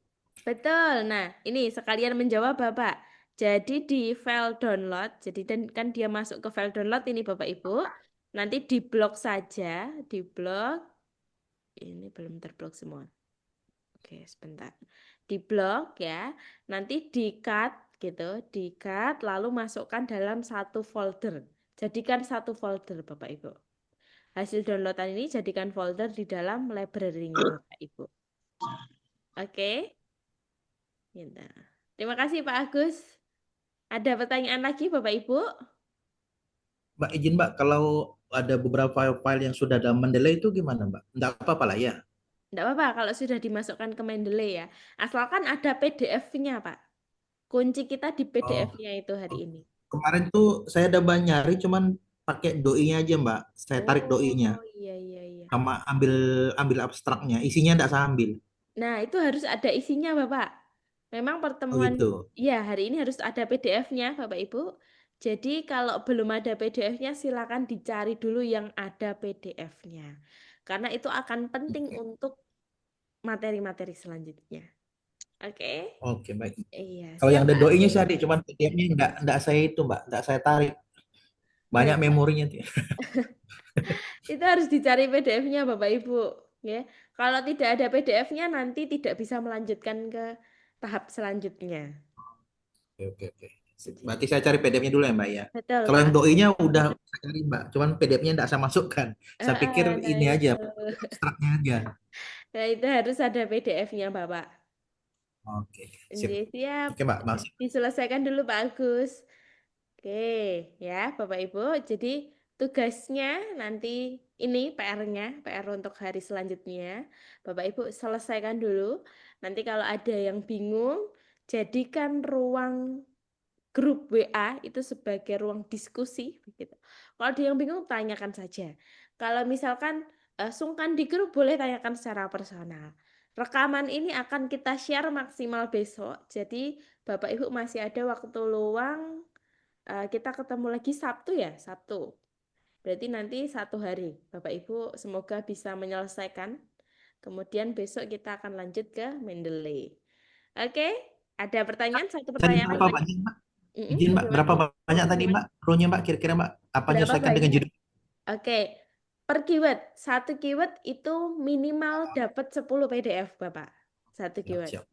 Betul. Nah, ini sekalian menjawab Bapak. Jadi di file download, jadi kan dia masuk ke file download ini Bapak Ibu. Nanti diblok saja, diblok. Ini belum terblok semua. Oke, sebentar. Diblok ya. Nanti di-cut gitu, di-cut lalu masukkan dalam satu folder. Jadikan satu folder Bapak Ibu. Hasil downloadan ini jadikan folder di dalam library-nya Bapak Ibu. Oke? Gitu. Terima kasih Pak Agus. Ada pertanyaan lagi Bapak Ibu? Mbak izin, Mbak, kalau ada beberapa file yang sudah ada Mendeley itu gimana, Mbak? Enggak apa-apa lah ya. Enggak apa-apa kalau sudah dimasukkan ke Mendeley ya. Asalkan ada PDF-nya Pak. Kunci kita di Oh, PDF-nya itu hari ini. kemarin tuh saya ada nyari cuman pakai doi-nya aja, Mbak. Saya tarik doi-nya Oh iya iya iya. sama ambil ambil abstraknya. Isinya enggak saya ambil. Nah itu harus ada isinya Bapak. Memang Oh pertemuan gitu. ya hari ini harus ada PDF-nya Bapak Ibu. Jadi kalau belum ada PDF-nya silakan dicari dulu yang ada PDF-nya. Karena itu akan penting Oke. untuk materi-materi selanjutnya. Oke? Oke, baik. Iya, Kalau siap yang ada Pak doi-nya Agus. saya adik, cuman PDF-nya enggak saya itu, Mbak. Enggak saya tarik. Nah, Banyak memorinya tuh. itu harus dicari PDF-nya Bapak Ibu, ya. Kalau tidak ada PDF-nya nanti tidak bisa melanjutkan ke tahap selanjutnya. Oke, oke, oke. Sip. Gitu. Berarti saya cari PDF-nya dulu ya, Mbak ya. Betul Kalau Pak yang Agus. doi-nya udah saya cari, Mbak. Cuman PDF-nya enggak saya masukkan. Saya pikir Nah ini aja, itu. abstraknya aja. Nah, itu harus ada PDF-nya, Bapak. Oke, sip. Nggih, siap. Oke, Mbak, masih. Diselesaikan dulu, Pak Agus. Oke, ya, Bapak Ibu. Jadi tugasnya nanti ini PR-nya, PR untuk hari selanjutnya. Bapak Ibu selesaikan dulu. Nanti kalau ada yang bingung, jadikan ruang grup WA itu sebagai ruang diskusi begitu. Kalau ada yang bingung tanyakan saja. Kalau misalkan sungkan di grup boleh tanyakan secara personal. Rekaman ini akan kita share maksimal besok. Jadi Bapak Ibu masih ada waktu luang. Kita ketemu lagi Sabtu ya, Sabtu. Berarti nanti 1 hari. Bapak Ibu semoga bisa menyelesaikan. Kemudian besok kita akan lanjut ke Mendeley. Oke, ada pertanyaan? Satu Tadi pertanyaan berapa lagi. banyak, Mbak? Izin, Mbak, Gimana? berapa banyak tadi, Mbak? Row-nya, Mbak, kira-kira, Mbak, apa Berapa menyesuaikan dengan banyak? judul? Oke, per keyword. Satu keyword itu minimal dapat 10 PDF, Bapak. Satu Siap, keyword. siap.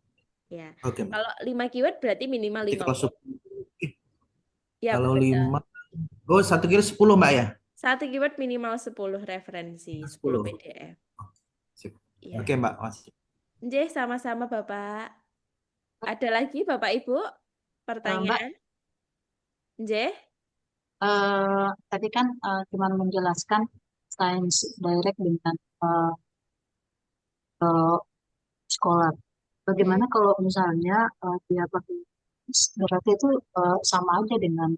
Ya. Oke, Mbak. Kalau 5 keyword berarti minimal Berarti kalau 50. Ya, kalau betul. 5, oh, 1 kilo 10, Mbak ya? Satu keyword minimal 10 referensi, 10 10. PDF. Sip. Ya. Oke, Mbak, masih. Nggih, sama-sama Bapak. Ada lagi Bapak Ibu Mbak, pertanyaan? Nggih. tadi kan cuma menjelaskan sains direct dengan eh, sekolah. Bagaimana kalau misalnya dia pakai berarti itu sama aja dengan,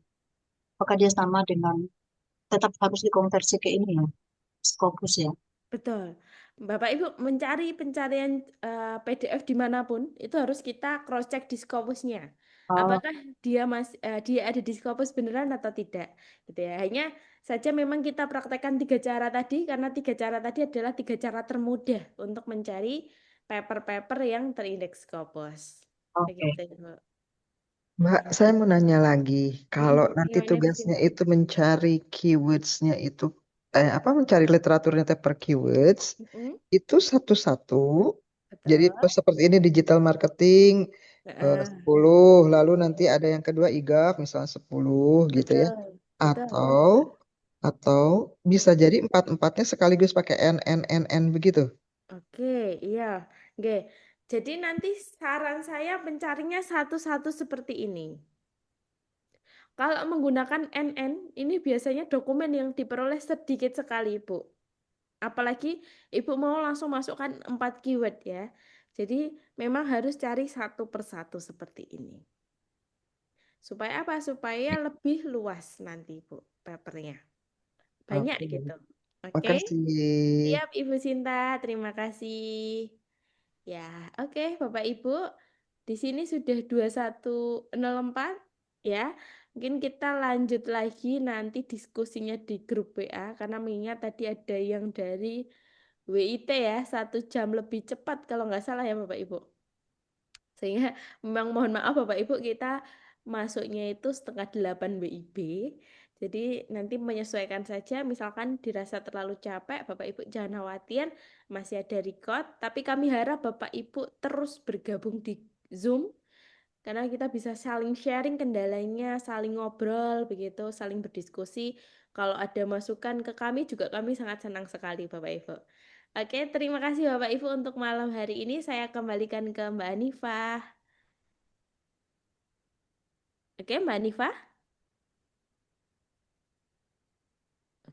apakah dia sama dengan tetap harus dikonversi ke ini ya, Scopus ya? Betul. Bapak Ibu mencari pencarian PDF dimanapun itu harus kita cross check di Scopusnya. Oh, Apakah dia ada di Scopus beneran atau tidak, gitu ya. Hanya saja memang kita praktekkan 3 cara tadi karena 3 cara tadi adalah 3 cara termudah untuk mencari paper-paper yang terindeks Scopus. oke. Begitu, Ibu. Mbak, saya mau nanya lagi. Kalau nanti Gimana Bu tugasnya Sinta? itu mencari keywords-nya itu, apa mencari literaturnya itu per keywords, Mm-mm. itu satu-satu. Jadi Betul. seperti ini digital marketing, Heeh. 10, lalu nanti ada yang kedua IGAF misalnya 10 gitu ya. Betul. Betul. Atau bisa jadi empat-empatnya sekaligus pakai N begitu. Oke, iya. Oke. Jadi nanti saran saya mencarinya satu-satu seperti ini. Kalau menggunakan NN, ini biasanya dokumen yang diperoleh sedikit sekali, Bu. Apalagi Ibu mau langsung masukkan 4 keyword ya. Jadi memang harus cari satu persatu seperti ini. Supaya apa? Supaya lebih luas nanti, Bu, papernya. Banyak Oke, gitu. Oke? makasih. Siap, Ibu Sinta. Terima kasih. Ya, oke Bapak Ibu. Di sini sudah 2104 ya. Mungkin kita lanjut lagi nanti diskusinya di grup WA karena mengingat tadi ada yang dari WIT ya 1 jam lebih cepat kalau nggak salah ya Bapak Ibu. Sehingga memang mohon maaf Bapak Ibu kita masuknya itu setengah 8 WIB. Jadi nanti menyesuaikan saja misalkan dirasa terlalu capek Bapak Ibu jangan khawatir masih ada record. Tapi kami harap Bapak Ibu terus bergabung di Zoom karena kita bisa saling sharing kendalanya, saling ngobrol begitu, saling berdiskusi. Kalau ada masukan ke kami juga kami sangat senang sekali Bapak Ibu. Oke, terima kasih Bapak Ibu untuk malam hari ini. Saya kembalikan ke Mbak Anifah. Oke, Mbak Anifah.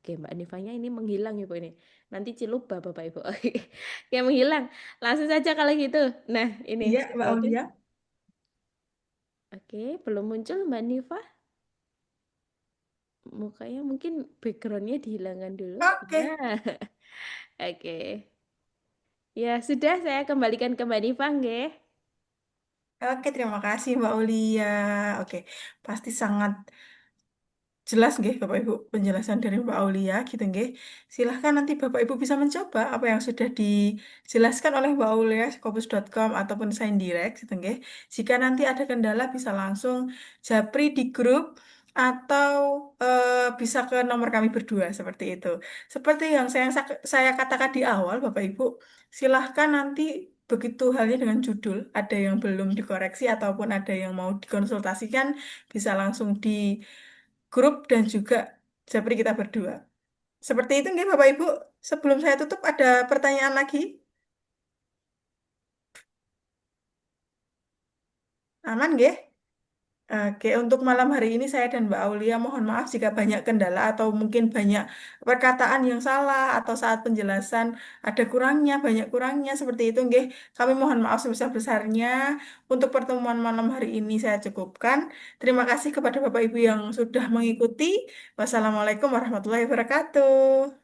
Oke, Mbak Anifahnya ini menghilang ya Bu ini. Nanti ciluba Bapak Ibu. Oke, ya menghilang. Langsung saja kalau gitu. Nah, ini Iya, Mbak sudah oke. Aulia. Oke, belum muncul Mbak Anifah. Mukanya mungkin backgroundnya dihilangkan dulu. Oke. Nah, oke. Ya, sudah saya kembalikan ke Mbak Anifah, nggih. Oke, terima kasih Mbak Aulia. Oke, pasti sangat jelas nggih Bapak Ibu penjelasan dari Mbak Aulia gitu nggih. Silahkan nanti Bapak Ibu bisa mencoba apa yang sudah dijelaskan oleh Mbak Aulia scopus.com ataupun Sign Direct gitu nggih. Jika nanti ada kendala bisa langsung japri di grup atau bisa ke nomor kami berdua seperti itu. Seperti yang saya katakan di awal Bapak Ibu, silahkan nanti begitu halnya dengan judul, ada yang belum dikoreksi ataupun ada yang mau dikonsultasikan bisa langsung di grup dan juga Japri kita berdua. Seperti itu nggih Bapak Ibu. Sebelum saya tutup ada pertanyaan lagi? Aman nggih? Oke, untuk malam hari ini saya dan Mbak Aulia mohon maaf jika banyak kendala atau mungkin banyak perkataan yang salah atau saat penjelasan ada kurangnya, banyak kurangnya seperti itu nggih. Kami mohon maaf sebesar-besarnya. Untuk pertemuan malam hari ini saya cukupkan. Terima kasih kepada Bapak Ibu yang sudah mengikuti. Wassalamualaikum warahmatullahi wabarakatuh.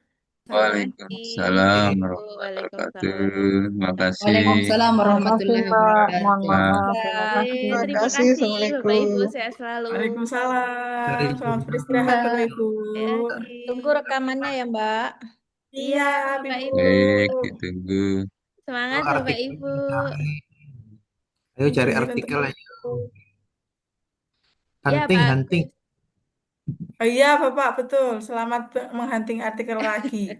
Terima kasih Bapak Waalaikumsalam Ibu. warahmatullahi wabarakatuh. Waalaikumsalam. Terima kasih. Waalaikumsalam Terima kasih warahmatullahi Mbak, mohon wabarakatuh. Nah, maaf, terima Oke, kasih. Terima terima kasih. kasih Bapak Ibu. Assalamualaikum. Sehat selalu. Waalaikumsalam. Dari Selamat Terima beristirahat Bapak Mbak. Ibu. Oke. Tunggu rekamannya ya, Mbak. Iya, Bapak Ibu. Ibu. baik, ditunggu. Semangat Bapak Artikel Ibu. cari. Ayo cari Izin untuk artikel aja. Ya, Hunting, Pak. hunting. Oh iya, Bapak, betul. Selamat menghunting artikel lagi.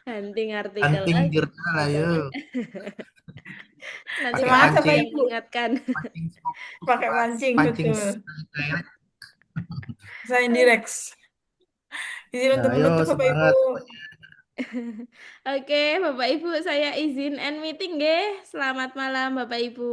Hunting artikel Hunting lagi. jurnal ayo. Nanti Pakai Pak Semangat, Adi Bapak pancing, yang Ibu. mengingatkan. pancing Scopus, Pakai mancing, pancing betul. direct. Saya Direx. Izin Ya, untuk ayo menutup, Bapak Ibu. semangat. Oke, Bapak Ibu, saya izin end meeting, nggih. Selamat malam, Bapak Ibu.